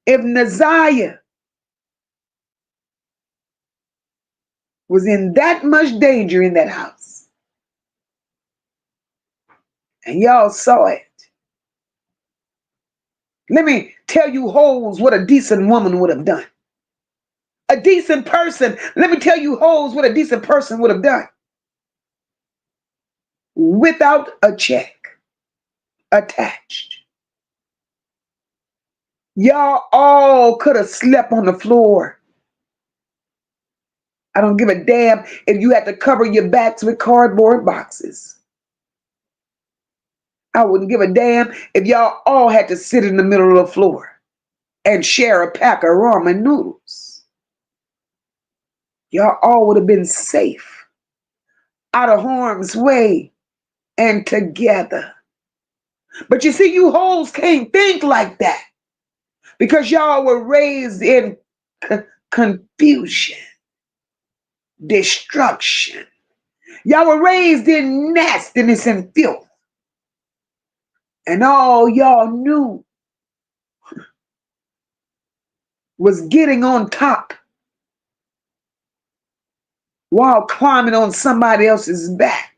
If Naziyah was in that much danger in that house, and y'all saw it, let me tell you hoes what a decent woman would have done. A decent person, let me tell you hoes what a decent person would have done. Without a check attached. Y'all all could have slept on the floor. I don't give a damn if you had to cover your backs with cardboard boxes. I wouldn't give a damn if y'all all had to sit in the middle of the floor and share a pack of ramen noodles. Y'all all would have been safe, out of harm's way, and together. But you see, you hoes can't think like that because y'all were raised in confusion, destruction. Y'all were raised in nastiness and filth. And all y'all knew was getting on top while climbing on somebody else's back.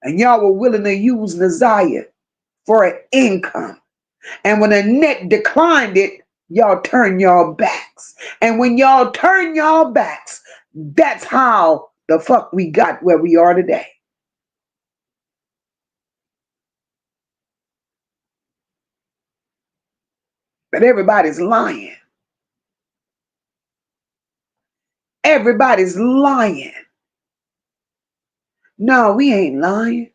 And y'all were willing to use Naziyah for an income. And when Annette declined it, y'all turned y'all backs. And when y'all turn y'all backs, that's how the fuck we got where we are today. But everybody's lying. Everybody's lying. No, we ain't lying.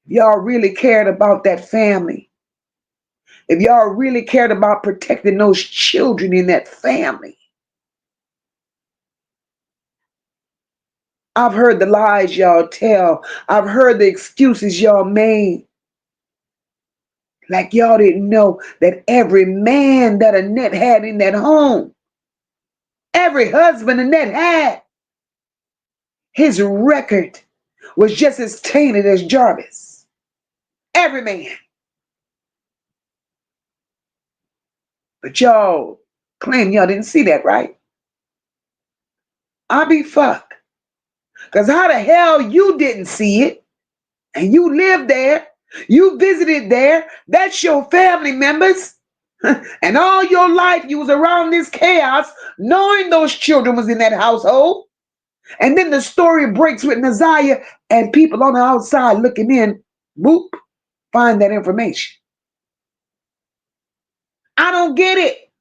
Y'all really cared about that family, if y'all really cared about protecting those children in that family, I've heard the lies y'all tell. I've heard the excuses y'all made. Like y'all didn't know that every man that Annette had in that home, every husband Annette had, his record was just as tainted as Jarvis. Every man. But y'all claim y'all didn't see that, right? I'll be fucked. Because how the hell you didn't see it? And you lived there. You visited there. That's your family members. And all your life you was around this chaos, knowing those children was in that household. And then the story breaks with Naziyah and people on the outside looking in, boop, find that information. I don't get it.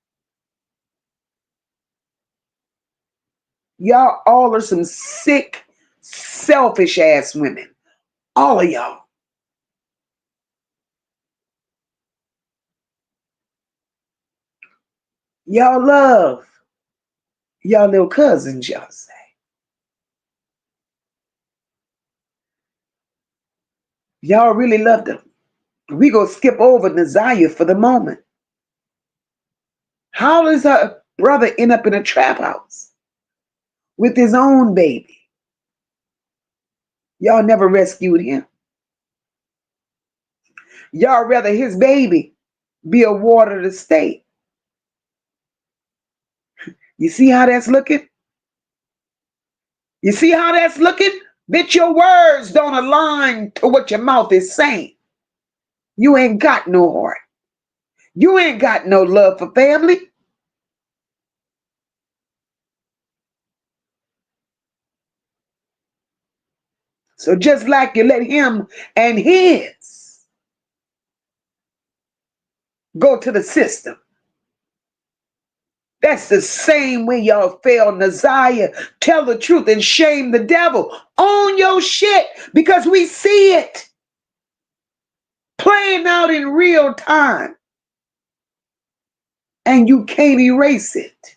Y'all all are some sick, selfish ass women. All of y'all. Y'all love y'all little cousins, y'all say. Y'all really love them. We gonna skip over Naziyah for the moment. How does her brother end up in a trap house with his own baby? Y'all never rescued him. Y'all rather his baby be a ward of the state. You see how that's looking? You see how that's looking? That your words don't align to what your mouth is saying. You ain't got no heart. You ain't got no love for family. So just like you let him and his go to the system. That's the same way y'all failed Naziyah. Tell the truth and shame the devil. Own your shit because we see it playing out in real time and you can't erase it.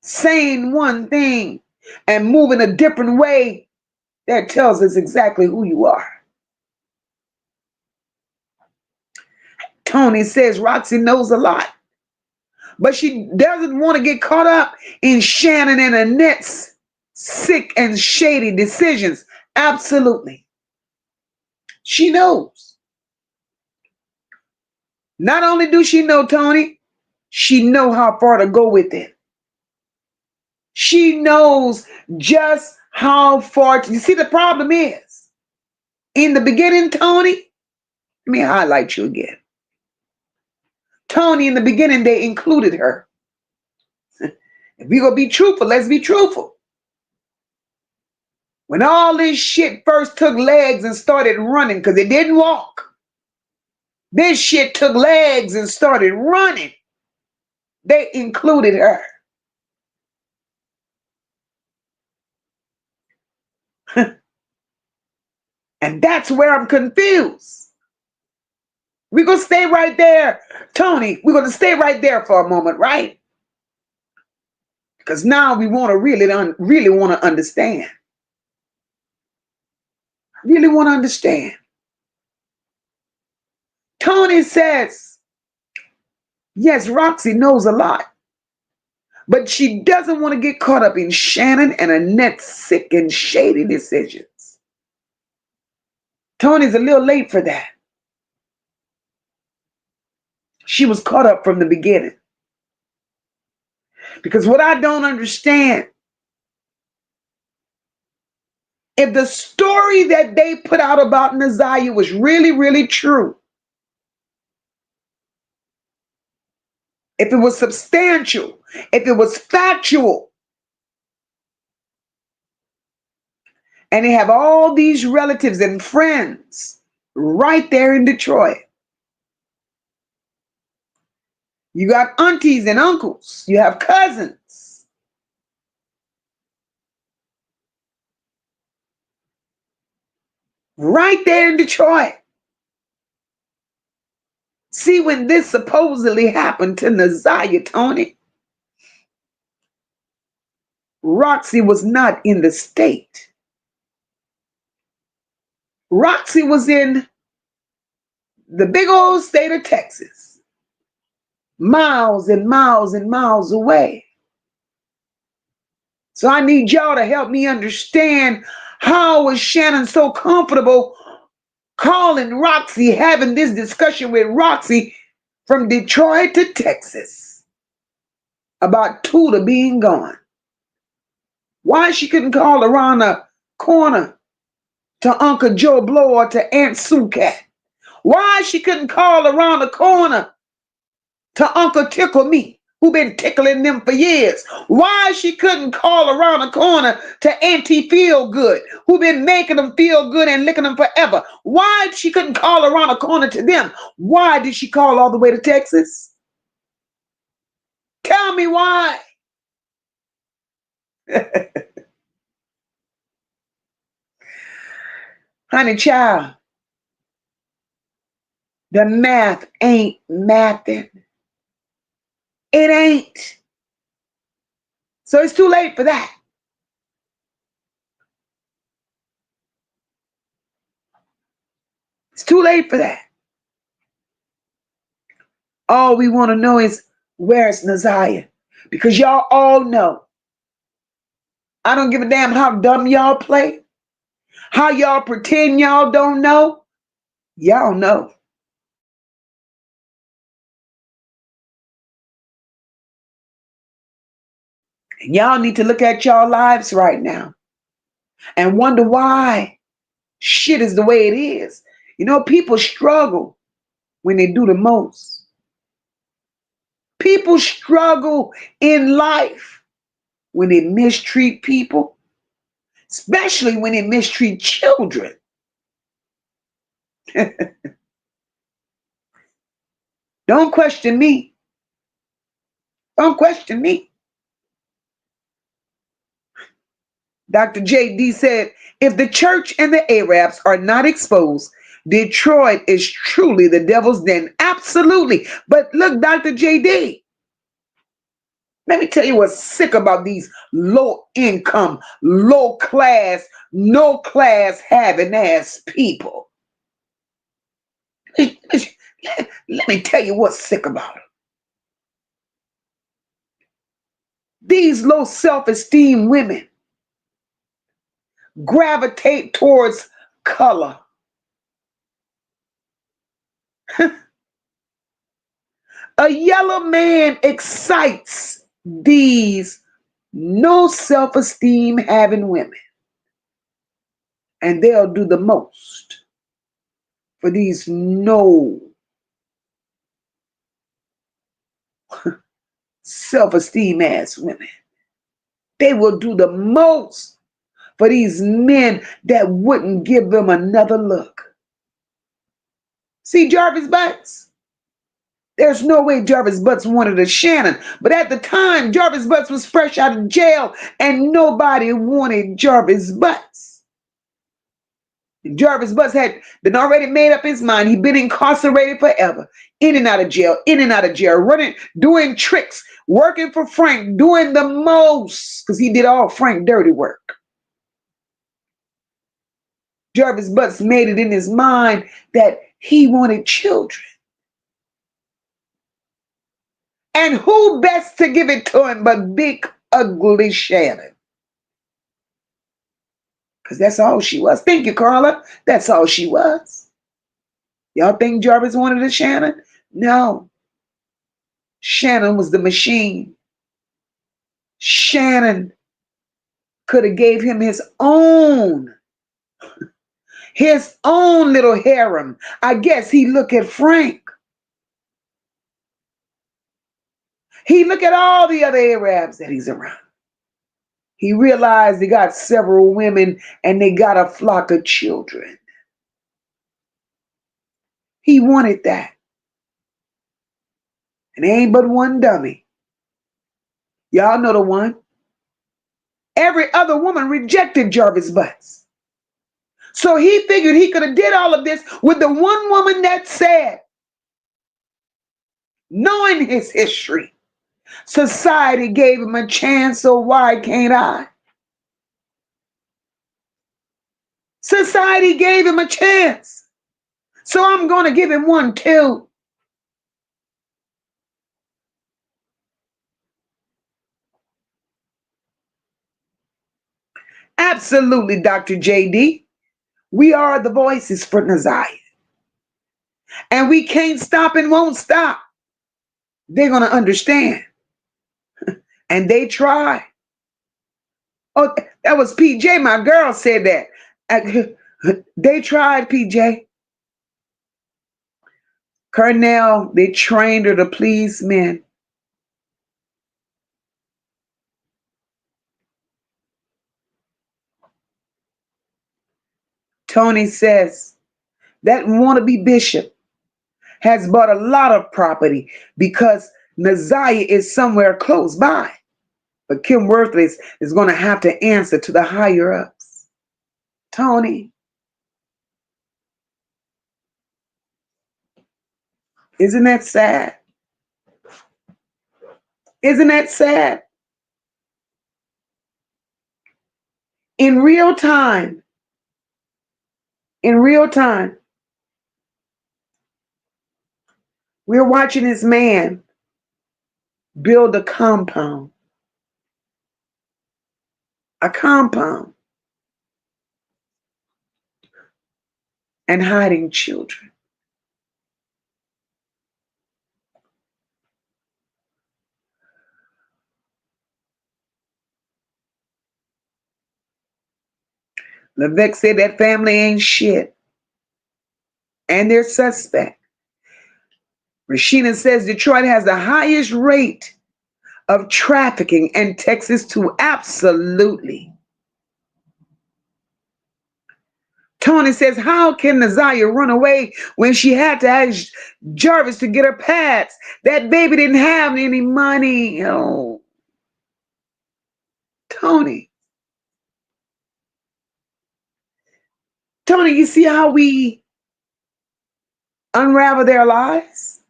Saying one thing and moving a different way, that tells us exactly who you are. Tony says Roxy knows a lot, but she doesn't want to get caught up in Shannon and Annette's sick and shady decisions. Absolutely. She knows. Not only do she know, Tony, she knows how far to go with it. She knows just how far to, you see, the problem is, in the beginning, Tony, let me highlight you again. Tony, in the beginning, they included her. If we're going to be truthful, let's be truthful. When all this shit first took legs and started running, because it didn't walk, this shit took legs and started running, they included her. And that's where I'm confused. We're going to stay right there. Tony, we're going to stay right there for a moment, right? Because now we want to really want to understand. Really want to understand. Tony says, yes, Roxy knows a lot, but she doesn't want to get caught up in Shannon and Annette's sick and shady decisions. Tony's a little late for that. She was caught up from the beginning. Because what I don't understand, if the story that they put out about Naziyah was really, really true, if it was substantial, if it was factual, and they have all these relatives and friends right there in Detroit. You got aunties and uncles. You have cousins. Right there in Detroit. See, when this supposedly happened to Naziyah, Tony, Roxy was not in the state. Roxy was in the big old state of Texas, miles and miles and miles away. So I need y'all to help me understand, how was Shannon so comfortable calling Roxy, having this discussion with Roxy from Detroit to Texas about Tudor being gone? Why she couldn't call around the corner to Uncle Joe Blow or to Aunt Sue Cat? Why she couldn't call around the corner to Uncle Tickle Me, who been tickling them for years? Why she couldn't call around the corner to Auntie Feel Good, who been making them feel good and licking them forever? Why she couldn't call around the corner to them? Why did she call all the way to Texas? Tell me why. Honey child, the math ain't mathing. It ain't. So it's too late for that. It's too late for that. All we want to know is, where's Naziyah? Because y'all all know. I don't give a damn how dumb y'all play, how y'all pretend y'all don't know. Y'all know. And y'all need to look at y'all lives right now and wonder why shit is the way it is. You know, people struggle when they do the most. People struggle in life when they mistreat people, especially when they mistreat children. Don't question me. Don't question me. Dr. J.D. said, if the church and the Arabs are not exposed, Detroit is truly the devil's den. Absolutely. But look, Dr. J.D., let me tell you what's sick about these low income, low class, no class having ass people. Let me tell you what's sick about them. These low self-esteem women gravitate towards color. A yellow man excites these no self-esteem having women, and they'll do the most for these no self-esteem ass women. They will do the most for these men that wouldn't give them another look. See Jarvis Butts? There's no way Jarvis Butts wanted a Shannon. But at the time, Jarvis Butts was fresh out of jail and nobody wanted Jarvis Butts. Jarvis Butts had been already made up his mind. He'd been incarcerated forever. In and out of jail, in and out of jail, running, doing tricks, working for Frank, doing the most, because he did all Frank dirty work. Jarvis Butts made it in his mind that he wanted children. And who best to give it to him but big, ugly Shannon? Because that's all she was. Thank you, Carla. That's all she was. Y'all think Jarvis wanted a Shannon? No. Shannon was the machine. Shannon could have gave him his own little harem. I guess he looked at Frank. He looked at all the other Arabs that he's around. He realized they got several women and they got a flock of children. He wanted that. And there ain't but one dummy. Y'all know the one. Every other woman rejected Jarvis Butts. So he figured he could have did all of this with the one woman that said, knowing his history, society gave him a chance, so why can't I? Society gave him a chance, so I'm going to give him one too. Absolutely, Dr. JD. We are the voices for Naziyah. And we can't stop and won't stop. They're going to understand. And they try. Oh, that was PJ. My girl said that. They tried, PJ. Cornell, they trained her to please men. Tony says that wannabe bishop has bought a lot of property because Naziyah is somewhere close by. But Kim Worthless is going to have to answer to the higher ups. Tony, isn't that sad? Isn't that sad? In real time, we're watching this man build a compound. And hiding children. Levesque said that family ain't shit. And they're suspect. Rashina says Detroit has the highest rate of trafficking, and Texas too. Absolutely. Tony says, how can Naziyah run away when she had to ask Jarvis to get her pads? That baby didn't have any money. Oh, Tony. Tony, you see how we unravel their lives?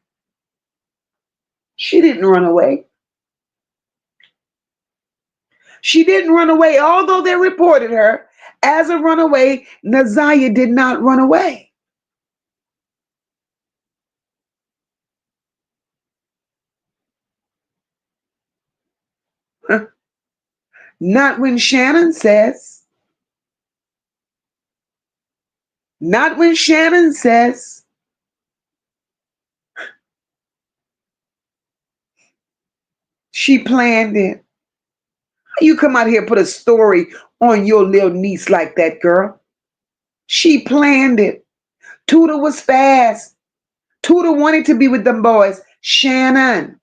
She didn't run away. She didn't run away. Although they reported her as a runaway, Naziyah did not run away. Not when Shannon says. Not when Shannon says. She planned it. You come out here and put a story on your little niece like that, girl. She planned it. Tudor was fast. Tudor wanted to be with them boys. Shannon,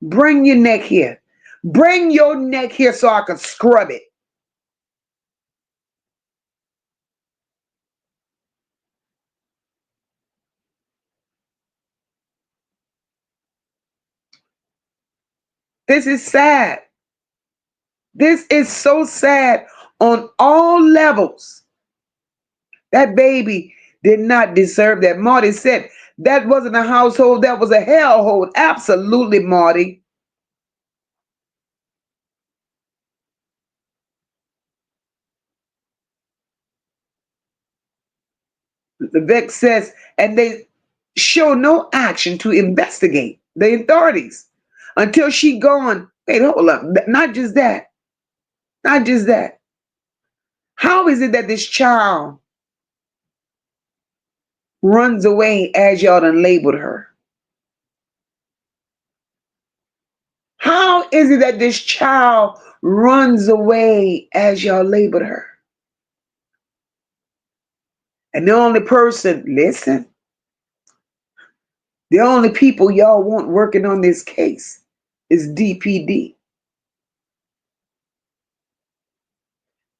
bring your neck here. Bring your neck here so I can scrub it. This is sad. This is so sad on all levels. That baby did not deserve that. Marty said that wasn't a household, that was a hellhole. Absolutely, Marty. The Vex says, and they show no action to investigate the authorities until she gone. Wait, hold up. Not just that. Not just that. How is it that this child runs away as y'all done labeled her? How is it that this child runs away as y'all labeled her? And the only person, listen, the only people y'all want working on this case is DPD.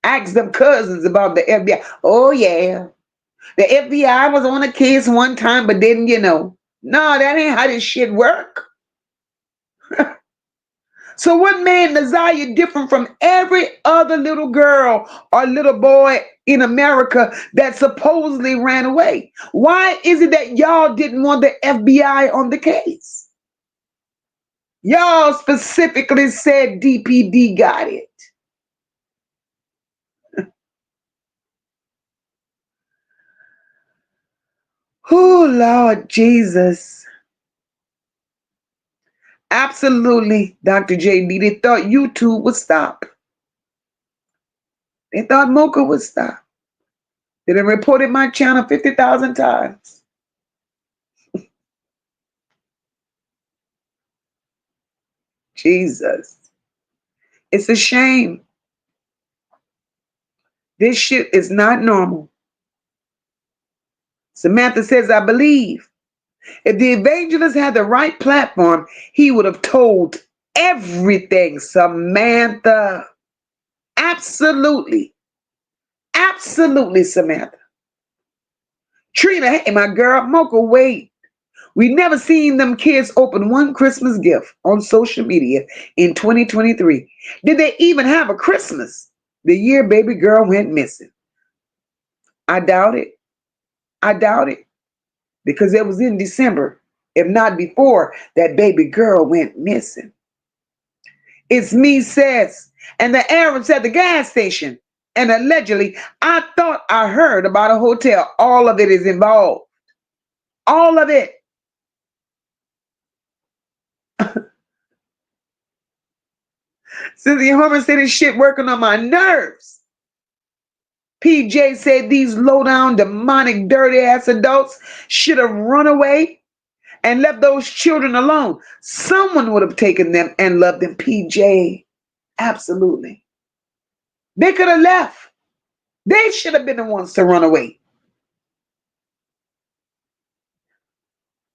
Ask them cousins about the FBI. Oh, yeah. The FBI was on a case one time, but didn't, no, that ain't how this shit work. So what made Naziyah different from every other little girl or little boy in America that supposedly ran away? Why is it that y'all didn't want the FBI on the case? Y'all specifically said DPD got it. Oh, Lord Jesus. Absolutely, Dr. JB. They thought YouTube would stop. They thought Mocha would stop. They done reported my channel 50,000 times. Jesus. It's a shame. This shit is not normal. Samantha says, I believe if the evangelist had the right platform, he would have told everything, Samantha. Absolutely. Absolutely, Samantha. Trina, hey, my girl, Mocha, wait. We never seen them kids open one Christmas gift on social media in 2023. Did they even have a Christmas the year baby girl went missing? I doubt it. I doubt it. Because it was in December, if not before, that baby girl went missing. It's me, says, and the Arabs at the gas station. And allegedly, I thought I heard about a hotel. All of it is involved. All of it. Cynthia Homer said this shit working on my nerves. PJ said these low-down, demonic, dirty-ass adults should have run away and left those children alone. Someone would have taken them and loved them. PJ, absolutely. They could have left. They should have been the ones to run away.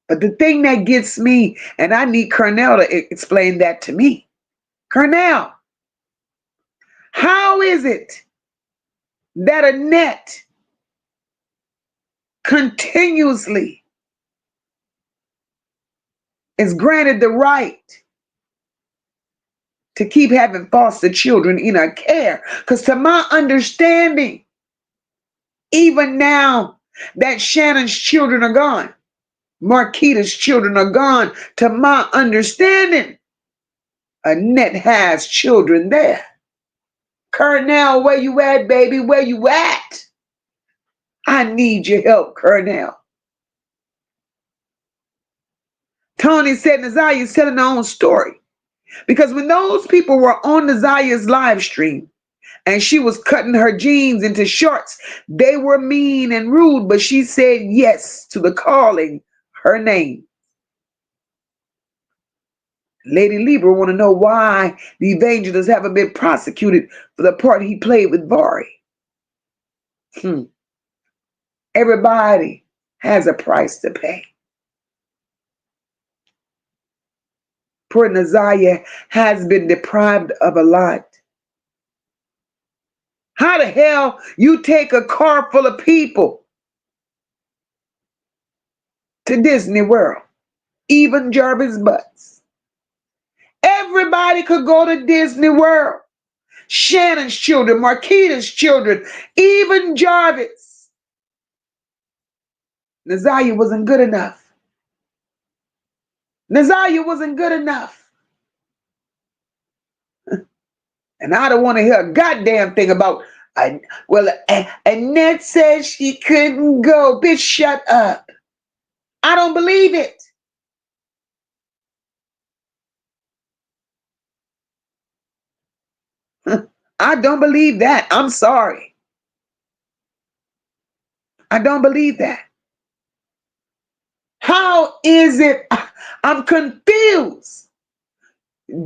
But the thing that gets me, and I need Cornell to explain that to me. Cornell, how is it that Annette continuously is granted the right to keep having foster children in her care. Because to my understanding, even now that Shannon's children are gone, Marquita's children are gone, to my understanding, Annette has children there. Cornell, where you at, baby? Where you at? I need your help, Cornell. Tony said Naziyah's telling her own story. Because when those people were on Naziyah's live stream and she was cutting her jeans into shorts, they were mean and rude, but she said yes to the calling her name. Lady Libra want to know why the evangelist haven't been prosecuted for the part he played with Vari. Everybody has a price to pay. Poor Naziyah has been deprived of a lot. How the hell you take a car full of people to Disney World? Even Jarvis Butts. Everybody could go to Disney World. Shannon's children, Marquita's children, even Jarvis. Naziyah wasn't good enough. Naziyah wasn't good enough. And I don't want to hear a goddamn thing about, Annette said she couldn't go. Bitch, shut up. I don't believe it. I don't believe that. I'm sorry. I don't believe that. How is it? I'm confused.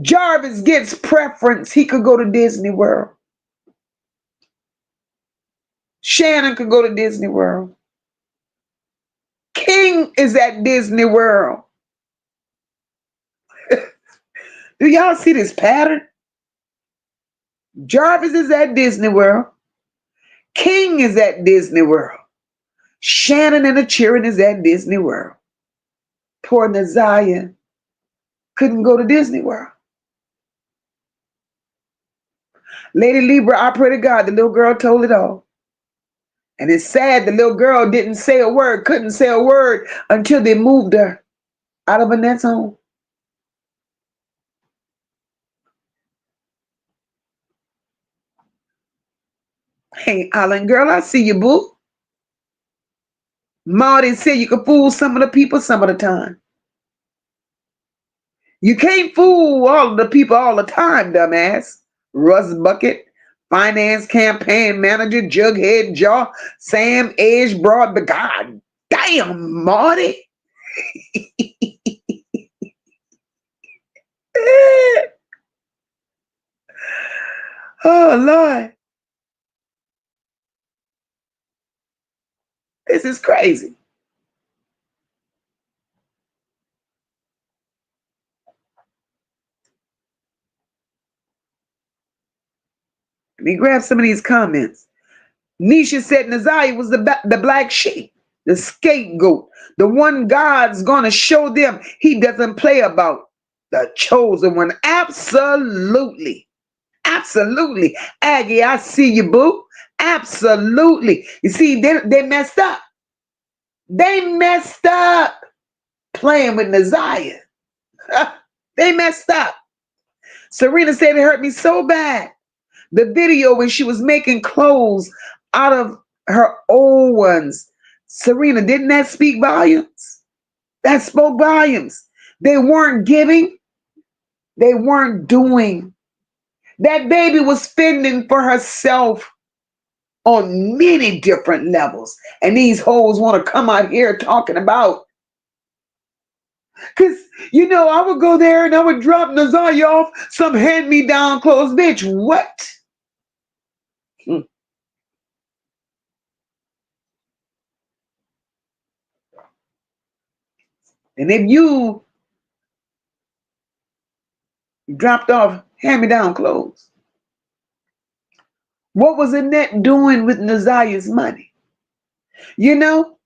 Jarvis gets preference. He could go to Disney World. Shannon could go to Disney World. King is at Disney World. Do y'all see this pattern? Jarvis is at Disney World. King is at Disney World. Shannon and the children is at Disney World. Poor Naziyah couldn't go to Disney World. Lady Libra, I pray to God, the little girl told it all. And it's sad the little girl didn't say a word, couldn't say a word until they moved her out of Annette's home. Hey, Island girl, I see you, boo. Marty said you can fool some of the people some of the time. You can't fool all of the people all the time, dumbass. Russ Bucket, finance campaign manager, Jughead Jaw, Sam Edge Broad, but God damn, Marty. Oh, Lord. This is crazy. Let me grab some of these comments. Nisha said Naziyah was the black sheep, the scapegoat, the one God's going to show them he doesn't play about. The chosen one. Absolutely. Absolutely. Aggie, I see you, boo. Absolutely. You see, they messed up. They messed up playing with Naziyah. They messed up. Serena said it hurt me so bad. The video when she was making clothes out of her old ones. Serena, didn't that speak volumes? That spoke volumes. They weren't giving. They weren't doing. That baby was fending for herself on many different levels. And these hoes want to come out here talking about, because, you know, I would go there and I would drop Naziyah off some hand-me-down clothes. Bitch, what? And if you dropped off hand-me-down clothes, what was Annette doing with Naziyah's money? You know,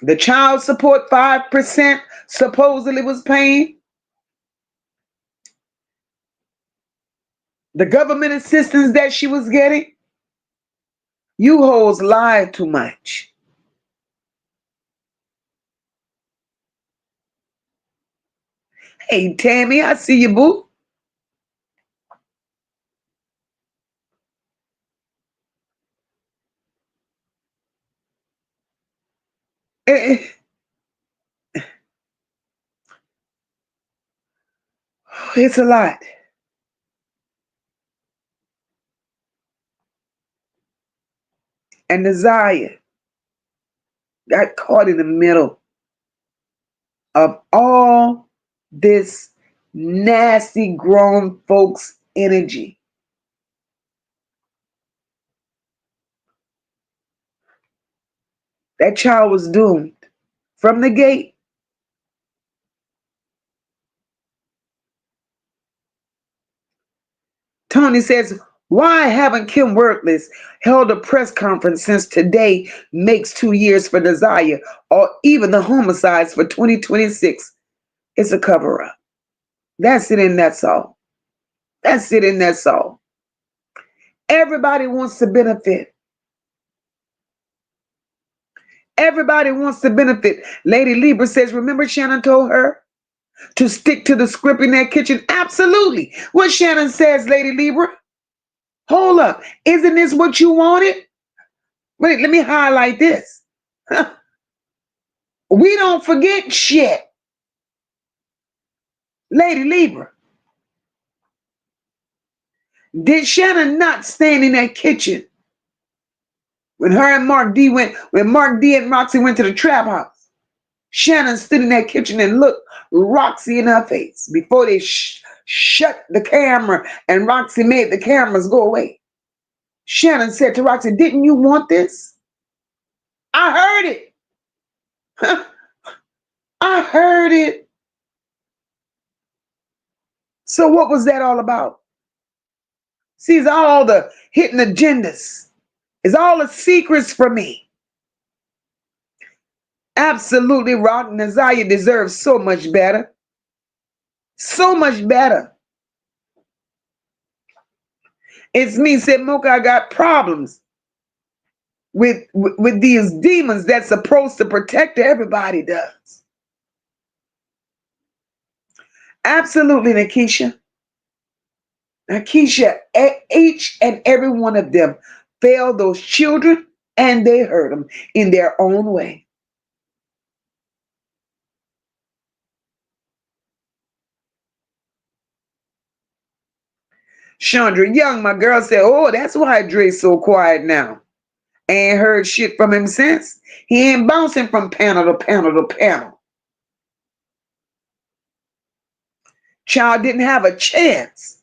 The child support 5% supposedly was paying. The government assistance that she was getting. You hoes lied too much. Hey, Tammy, I see you, boo. Eh, It's a lot. And Naziyah got caught in the middle of all this nasty grown folks energy. That child was doomed from the gate. Tony says, why haven't Kim Worthless held a press conference since today makes 2 years for Naziyah or even the homicides for 2026? It's a cover up. That's it and that's all. That's it and that's all. Everybody wants to benefit. Everybody wants to benefit. Lady Libra says, remember Shannon told her to stick to the script in that kitchen? Absolutely. What Shannon says, Lady Libra? Hold up. Isn't this what you wanted? Wait, let me highlight this. We don't forget shit. Lady Libra. Did Shannon not stand in that kitchen when her and Mark D went, when Mark D and Roxy went to the trap house? Shannon stood in that kitchen and looked Roxy in her face before they shut the camera and Roxy made the cameras go away. Shannon said to Roxy, didn't you want this? I heard it. I heard it. So what was that all about? See, it's all the hidden agendas. It's all the secrets for me. Absolutely, Rock. Naziyah deserves so much better. So much better. It's me, said Mocha, I got problems with these demons that's supposed to protect everybody does. Absolutely, Nakisha. Nakisha, each and every one of them failed those children and they hurt them in their own way. Chandra Young, my girl, said, oh, that's why Dre's so quiet now. Ain't heard shit from him since. He ain't bouncing from panel to panel to panel. Child didn't have a chance.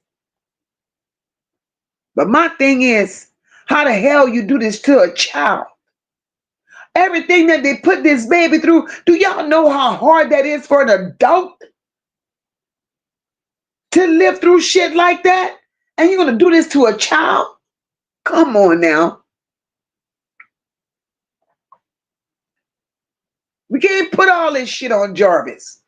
But my thing is, how the hell you do this to a child? Everything that they put this baby through, do y'all know how hard that is for an adult to live through shit like that? And you're going to do this to a child? Come on now. We can't put all this shit on Jarvis.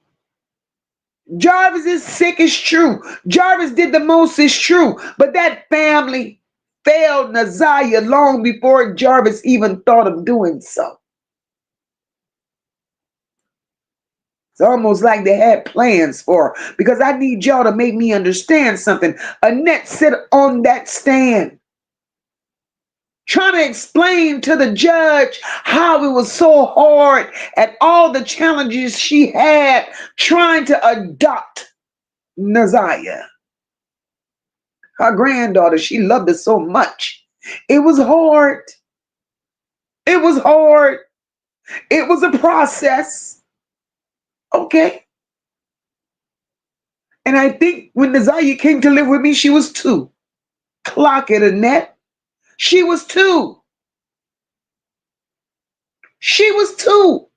Jarvis is sick, it's true. Jarvis did the most, it's true. But that family failed Naziyah long before Jarvis even thought of doing so. It's almost like they had plans for her. Because I need y'all to make me understand something. Annette sat on that stand trying to explain to the judge how it was so hard and all the challenges she had trying to adopt Naziyah. Her granddaughter, she loved it so much. It was hard. It was hard. It was a process. Okay. And I think when Naziyah came to live with me, she was 2. Clock it, Annette. She was 2. She was 2.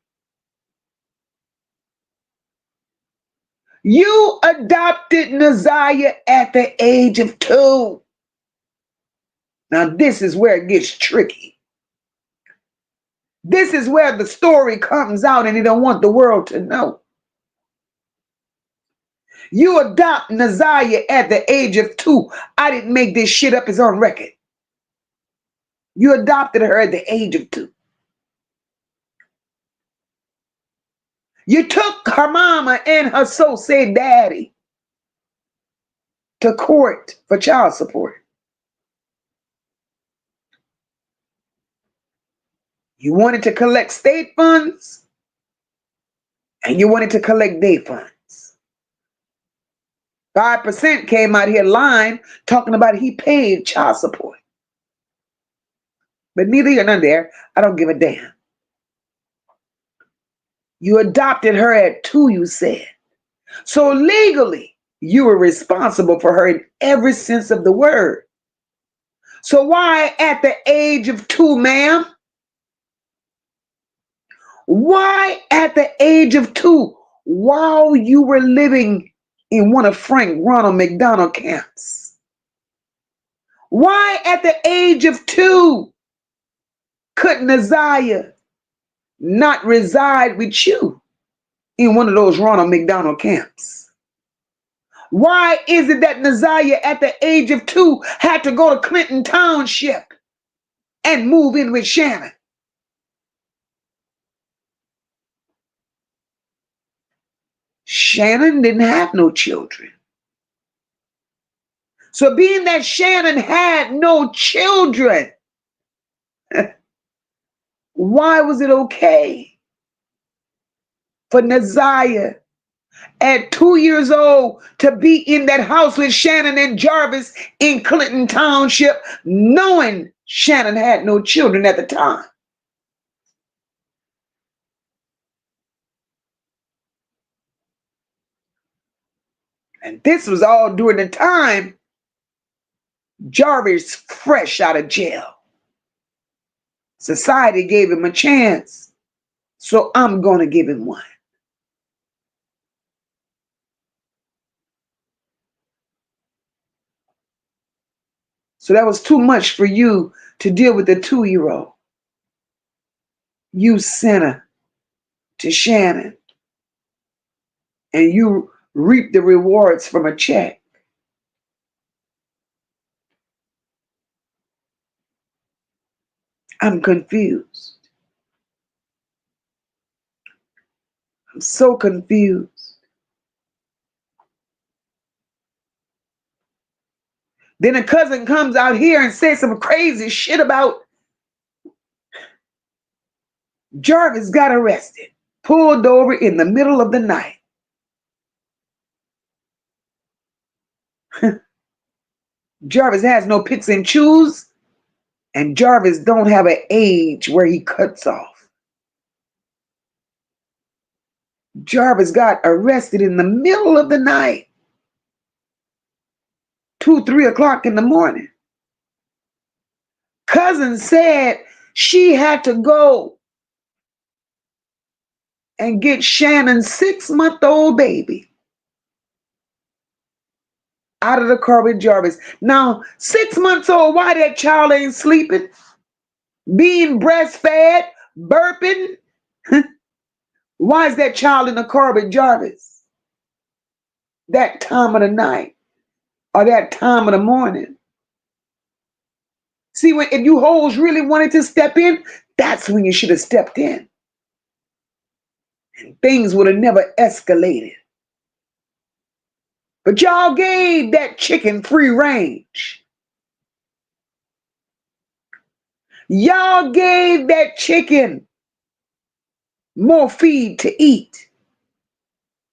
You adopted Naziyah at the age of 2. Now this is where it gets tricky. This is where the story comes out and they don't want the world to know. You adopt Naziyah at the age of 2. I didn't make this shit up, it's on record. You adopted her at the age of 2. You took her mama and her so-said daddy to court for child support. You wanted to collect state funds and you wanted to collect day funds. 5% came out here lying, talking about he paid child support. But neither here nor there, I don't give a damn. You adopted her at 2, you said. So legally, you were responsible for her in every sense of the word. So why at the age of 2, ma'am? Why at the age of 2, while you were living in one of Frank Ronald McDonald camps? Why at the age of 2 could Naziyah not reside with you in one of those Ronald McDonald camps? Why is it that Naziyah at the age of 2 had to go to Clinton Township and move in with Shannon? Shannon didn't have no children. So being that Shannon had no children, why was it okay for Naziyah at 2 years old to be in that house with Shannon and Jarvis in Clinton Township, knowing Shannon had no children at the time? And this was all during the time Jarvis fresh out of jail. Society gave him a chance, so I'm going to give him one. So that was too much for you to deal with the 2-year-old. You sent her to Shannon, and you reap the rewards from a check. I'm confused. I'm so confused. Then a cousin comes out here and says some crazy shit about Jarvis got arrested, pulled over in the middle of the night. Jarvis has no picks and choose, and Jarvis don't have an age where he cuts off. Jarvis got arrested in the middle of the night, 2, 3 o'clock in the morning. Cousin said she had to go and get Shannon's 6-month-old baby out of the car with Jarvis. Now, 6 months old, why that child ain't sleeping, being breastfed, burping? Why is that child in the car with Jarvis that time of the night or that time of the morning? See, if you hoes really wanted to step in, that's when you should have stepped in. And things would have never escalated. But y'all gave that chicken free range. Y'all gave that chicken more feed to eat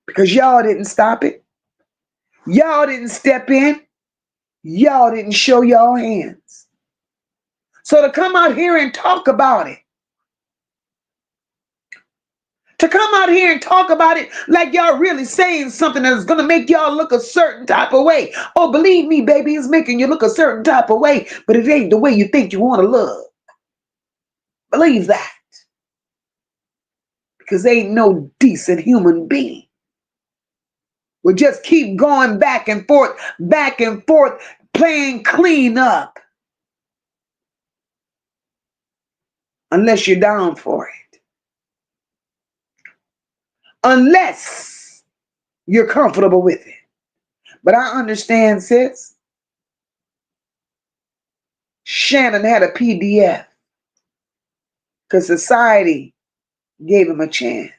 because y'all didn't stop it. Y'all didn't step in. Y'all didn't show y'all hands. So to come out here and talk about it, to come out here and talk about it like y'all really saying something that's going to make y'all look a certain type of way. Oh, believe me, baby, it's making you look a certain type of way, but it ain't the way you think you want to look. Believe that. Because ain't no decent human being will just keep going back and forth, playing clean up. unless you're down for it. Unless you're comfortable with it. But I understand, sis. Shannon had a PDF because society gave him a chance.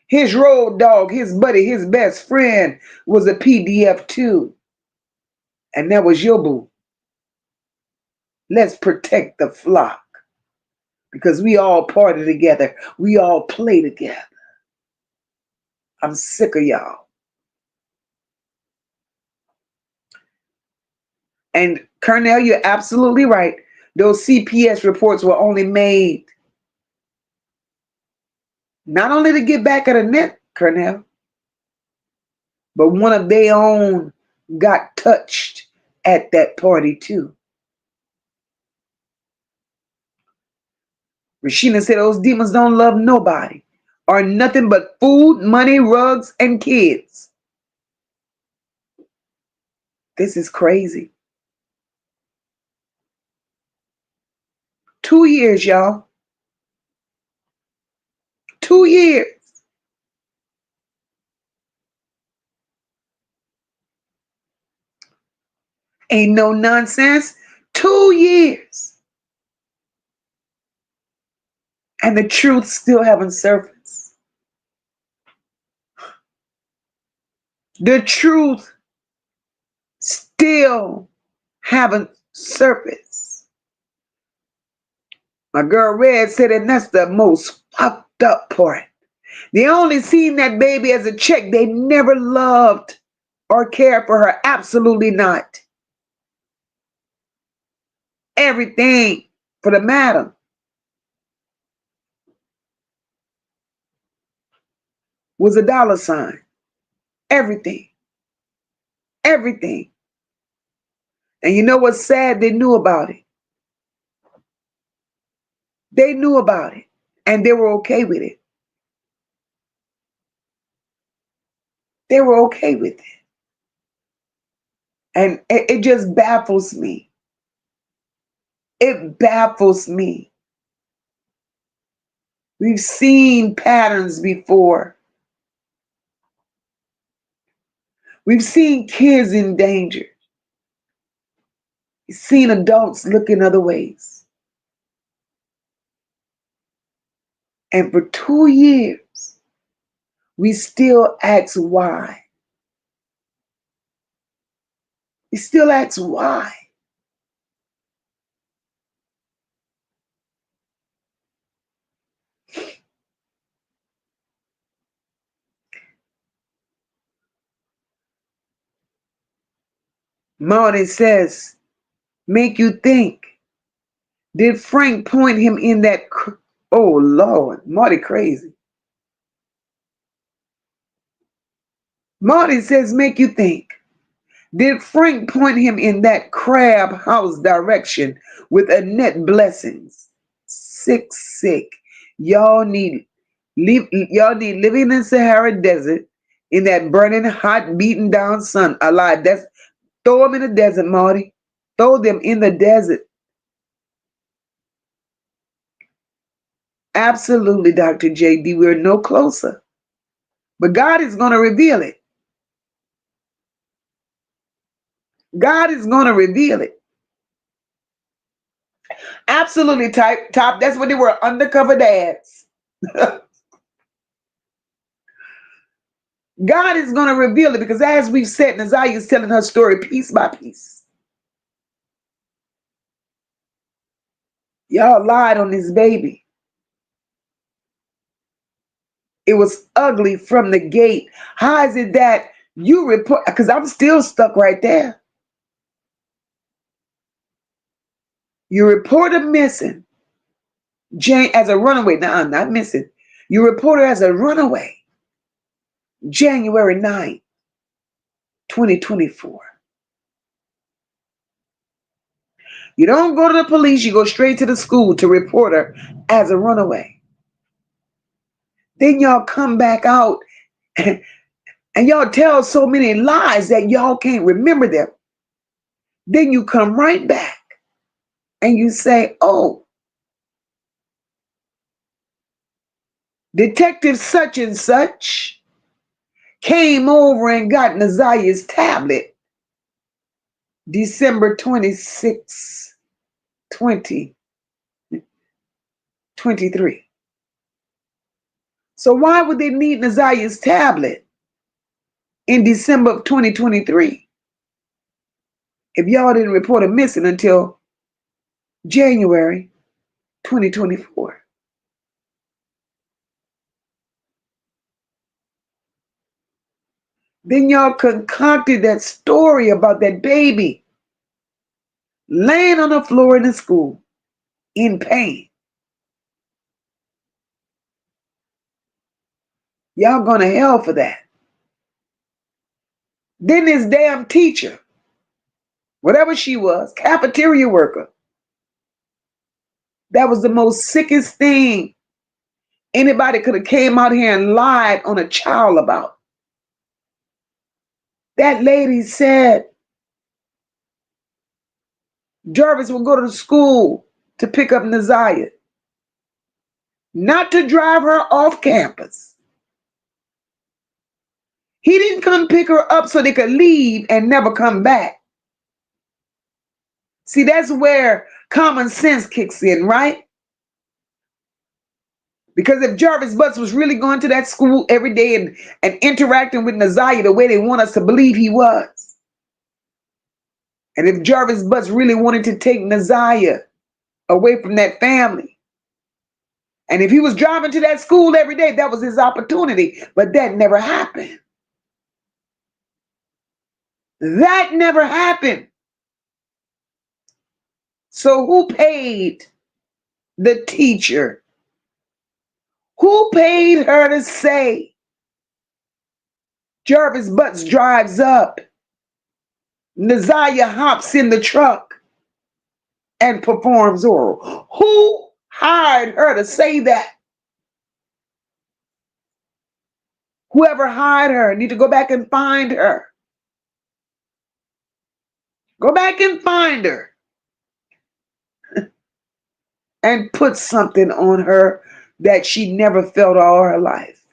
His road dog, his buddy, his best friend was a PDF too. And that was your boo. Let's protect the flock because we all party together. We all play together. I'm sick of y'all. And Cornell, you're absolutely right. Those CPS reports were only made not only to get back at Annette, Cornell, but one of their own got touched at that party too. Rashina said those demons don't love nobody or nothing but food, money, rugs, and kids. This is crazy. 2 years, y'all. 2 years. Ain't no nonsense. 2 years. And the truth still haven't surfaced. The truth still haven't surfaced. My girl Red said, and that's the most fucked up part. They only seen that baby as a check. They never loved or cared for her. Absolutely not. Everything for the madam was a dollar sign. Everything. Everything. And you know what's sad? They knew about it. They knew about it. And they were okay with it. They were okay with it. And it just baffles me. It baffles me. We've seen patterns before. We've seen kids in danger. We've seen adults looking other ways. And for 2 years, we still ask why. We still ask why. Marty says, make you think. Did Frank point him in that? Oh, Lord. Marty crazy. Marty says, make you think. Did Frank point him in that crab house direction with Annette blessings? Sick. Y'all need living in Sahara Desert in that burning, hot, beaten down sun alive. That's throw them in the desert, Marty. Throw them in the desert. Absolutely, Dr. JD. We're no closer. But God is going to reveal it. God is going to reveal it. Absolutely, top. That's what they were, undercover dads. God is going to reveal it because as we've said, Naziyah is telling her story piece by piece. Y'all lied on this baby. It was ugly from the gate. How is it that you report? Because I'm still stuck right there. You report her missing. Jane as a runaway. No, I'm not missing. You report her as a runaway. January 9th, 2024. You don't go to the police. You go straight to the school to report her as a runaway. Then y'all come back out and y'all tell so many lies that y'all can't remember them. Then you come right back and you say, oh, Detective such and such came over and got Naziyah's tablet December 26, 2023. So why would they need Naziyah's tablet in December of 2023 if y'all didn't report her missing until January 2024? Then y'all concocted that story about that baby laying on the floor in the school in pain. Y'all going to hell for that. Then this damn teacher, whatever she was, cafeteria worker, that was the most sickest thing anybody could have came out here and lied on a child about. That lady said Jarvis would go to the school to pick up Naziyah, not to drive her off campus. He didn't come pick her up so they could leave and never come back. See, that's where common sense kicks in, right? Because if Jarvis Butts was really going to that school every day and interacting with Naziyah the way they want us to believe he was, and if Jarvis Butts really wanted to take Naziyah away from that family, and if he was driving to that school every day, that was his opportunity. But that never happened. That never happened. So who paid the teacher? Who paid her to say Jarvis Butts drives up, Naziyah hops in the truck and performs oral? Who hired her to say that? Whoever hired her need to go back and find her. Go back and find her and put something on her that she never felt all her life.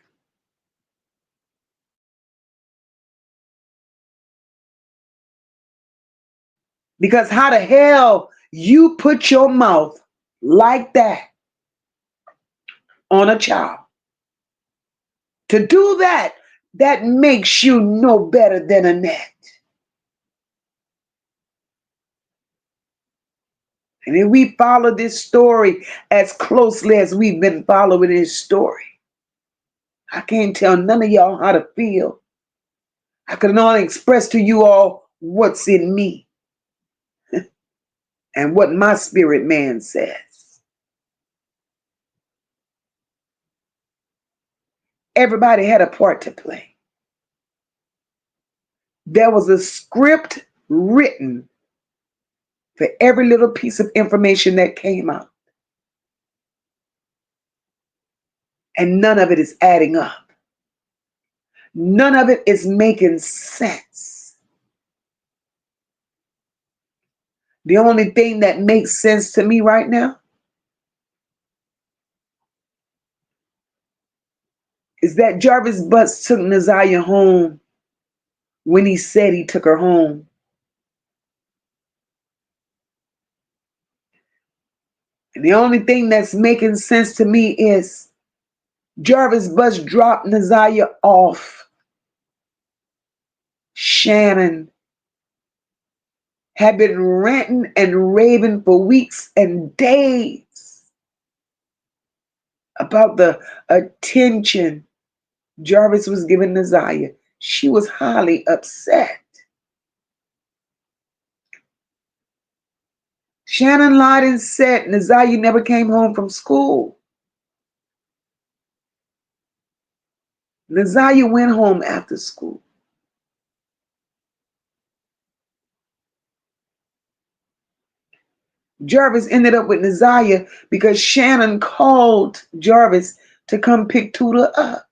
Because how the hell you put your mouth like that on a child? To do that, that makes you no better than Annette. And if we follow this story as closely as we've been following this story, I can't tell none of y'all how to feel. I can only express to you all what's in me and what my spirit man says. Everybody had a part to play. There was a script written for every little piece of information that came out. And none of it is adding up. None of it is making sense. The only thing that makes sense to me right now is that Jarvis Butts took Naziyah home when he said he took her home. And the only thing that's making sense to me is Jarvis Butts dropped Naziyah off. Shannon had been ranting and raving for weeks and days about the attention Jarvis was giving Naziyah. She was highly upset. Shannon lied and said Naziyah never came home from school. Naziyah went home after school. Jarvis ended up with Naziyah because Shannon called Jarvis to come pick Tuda up.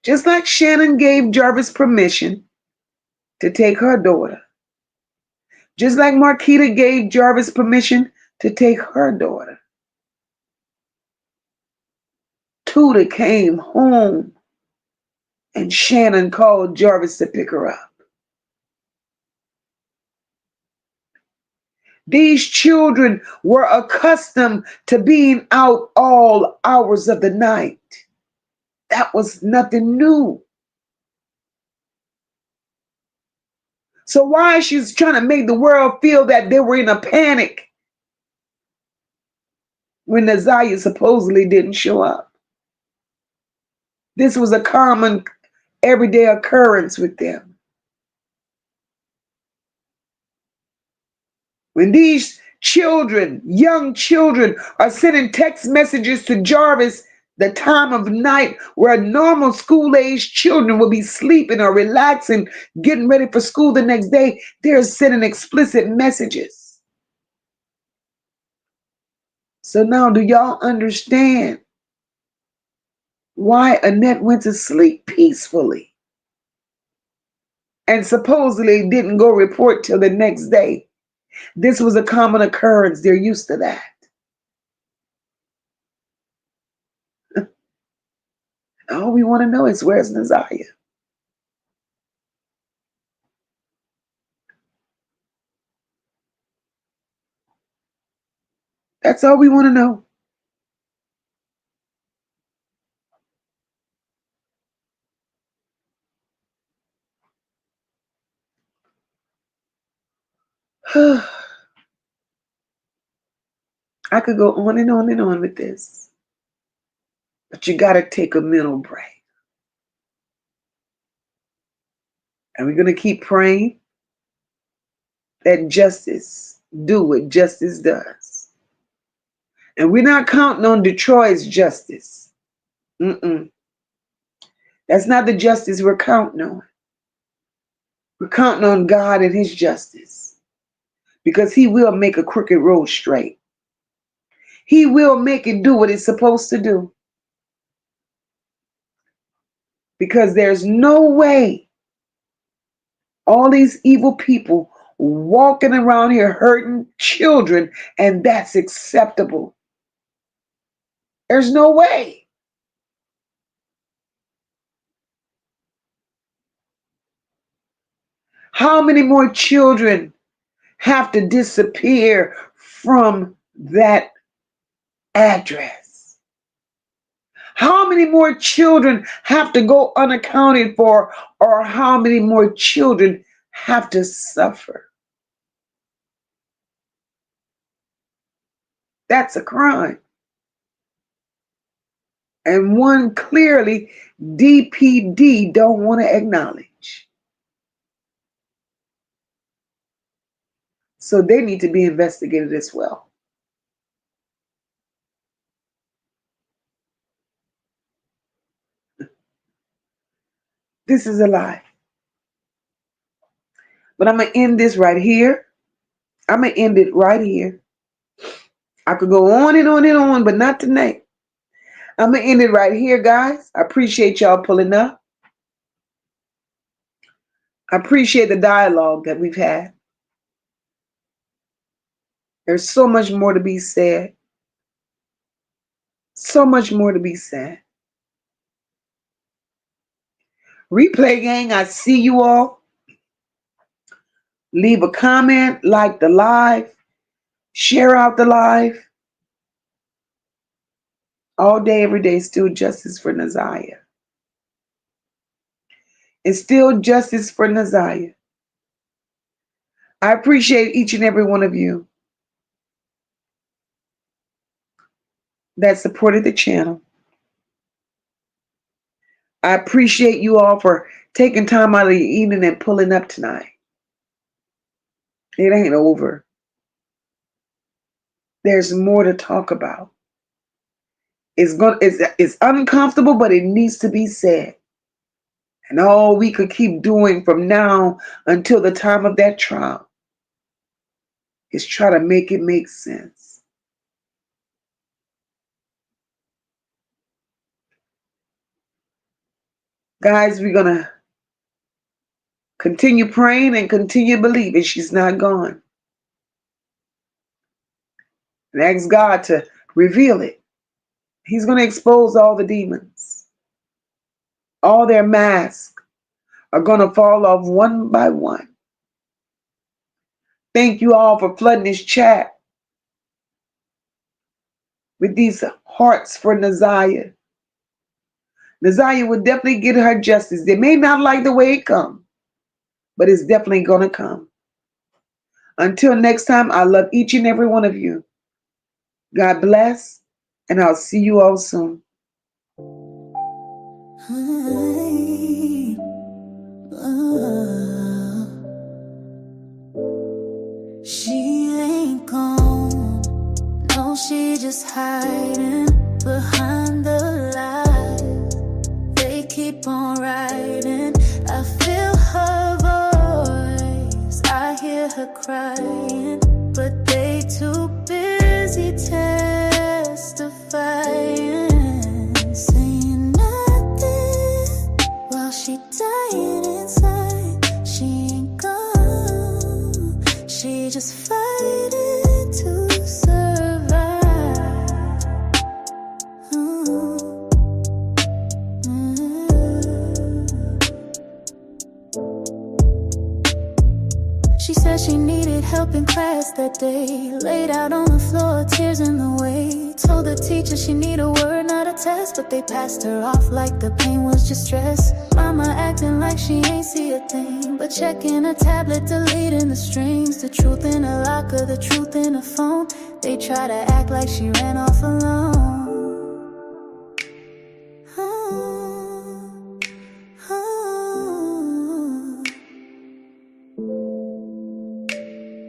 Just like Shannon gave Jarvis permission to take her daughter. Just like Marquita gave Jarvis permission to take her daughter. Tuda came home and Shannon called Jarvis to pick her up. These children were accustomed to being out all hours of the night. That was nothing new. So why she's trying to make the world feel that they were in a panic when Naziyah supposedly didn't show up? This was a common everyday occurrence with them. When these children, young children, are sending text messages to Jarvis the time of night where normal school-age children will be sleeping or relaxing, getting ready for school the next day, they're sending explicit messages. So now do y'all understand why Annette went to sleep peacefully and supposedly didn't go report till the next day? This was a common occurrence. They're used to that. All we want to know is, where's Naziyah? That's all we want to know. I could go on and on and on with this, but you got to take a mental break. And we're going to keep praying that justice do what justice does. And we're not counting on Detroit's justice. That's not the justice we're counting on. We're counting on God and his justice, because he will make a crooked road straight. He will make it do what it's supposed to do. Because there's no way all these evil people walking around here hurting children, and that's acceptable. There's no way. How many more children have to disappear from that address? How many more children have to go unaccounted for, or how many more children have to suffer? That's a crime. And one clearly DPD don't want to acknowledge. So they need to be investigated as well. This is a lie. But I'm going to end this right here. I'm going to end it right here. I could go on and on and on, but not tonight. I'm going to end it right here, guys. I appreciate y'all pulling up. I appreciate the dialogue that we've had. There's so much more to be said. So much more to be said. Replay gang, I see you all. Leave a comment, like the live, share out the live. All day, every day, still justice for Naziyah. It's still justice for Naziyah. I appreciate each and every one of you that supported the channel. I appreciate you all for taking time out of your evening and pulling up tonight. It ain't over. There's more to talk about. It's uncomfortable, but it needs to be said. And all we could keep doing from now until the time of that trial is try to make it make sense. Guys, we're going to Continue praying and continue believing she's not gone. And ask God to reveal it. He's going to expose all the demons. All their masks are going to fall off one by one. Thank you all for flooding this chat with these hearts for Naziyah. Naziyah will definitely get her justice. They may not like the way it comes, but it's definitely going to come. Until next time, I love each and every one of you. God bless, and I'll see you all soon. She ain't gone, no, she just hiding behind the lies. They keep on writing. I feel her voice, I hear her crying, but they too busy testifying, saying nothing while she dying inside. She ain't gone, she just fighting to survive. She said she needed help in class that day. Laid out on the floor, tears in the way. Told the teacher she need a word, not a test, but they passed her off like the pain was just stress. Mama acting like she ain't see a thing, but checking her tablet, deleting the strings. The truth in a locker, the truth in a phone. They try to act like she ran off alone.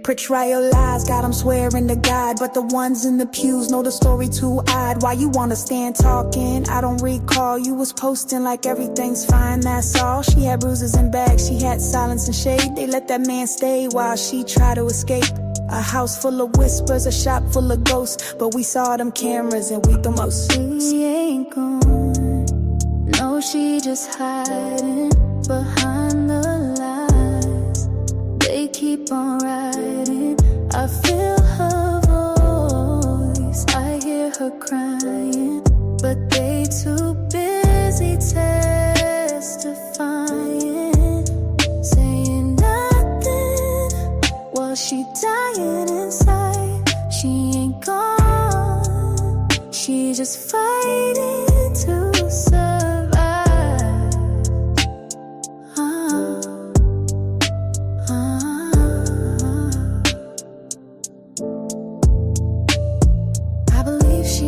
Portrayal lies, got 'em swearing to God, but the ones in the pews know the story too odd. Why you wanna stand talking? I don't recall. You was posting like everything's fine, that's all. She had bruises and bags, she had silence and shade. They let that man stay while she tried to escape. A house full of whispers, a shop full of ghosts, but we saw them cameras and we the most. She ain't gone, no, she just hiding behind the lies. They keep on writing. I feel her voice, I hear her crying, but they too busy testifying, saying nothing while she dying inside. She ain't gone, she just fighting to survive.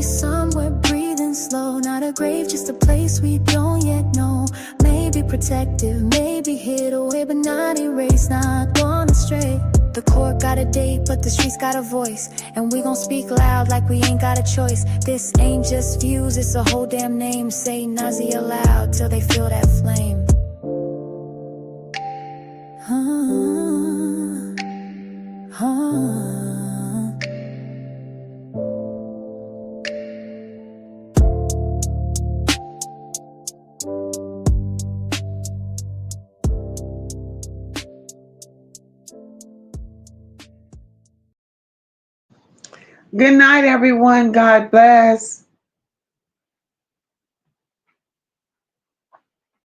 Somewhere breathing slow, not a grave, just a place we don't yet know. Maybe protective, maybe hid away, but not erased, not gone astray. The court got a date, but the streets got a voice, and we gon' speak loud like we ain't got a choice. This ain't just views, it's a whole damn name. Say Naziyah loud till they feel that flame. Good night, everyone. God bless.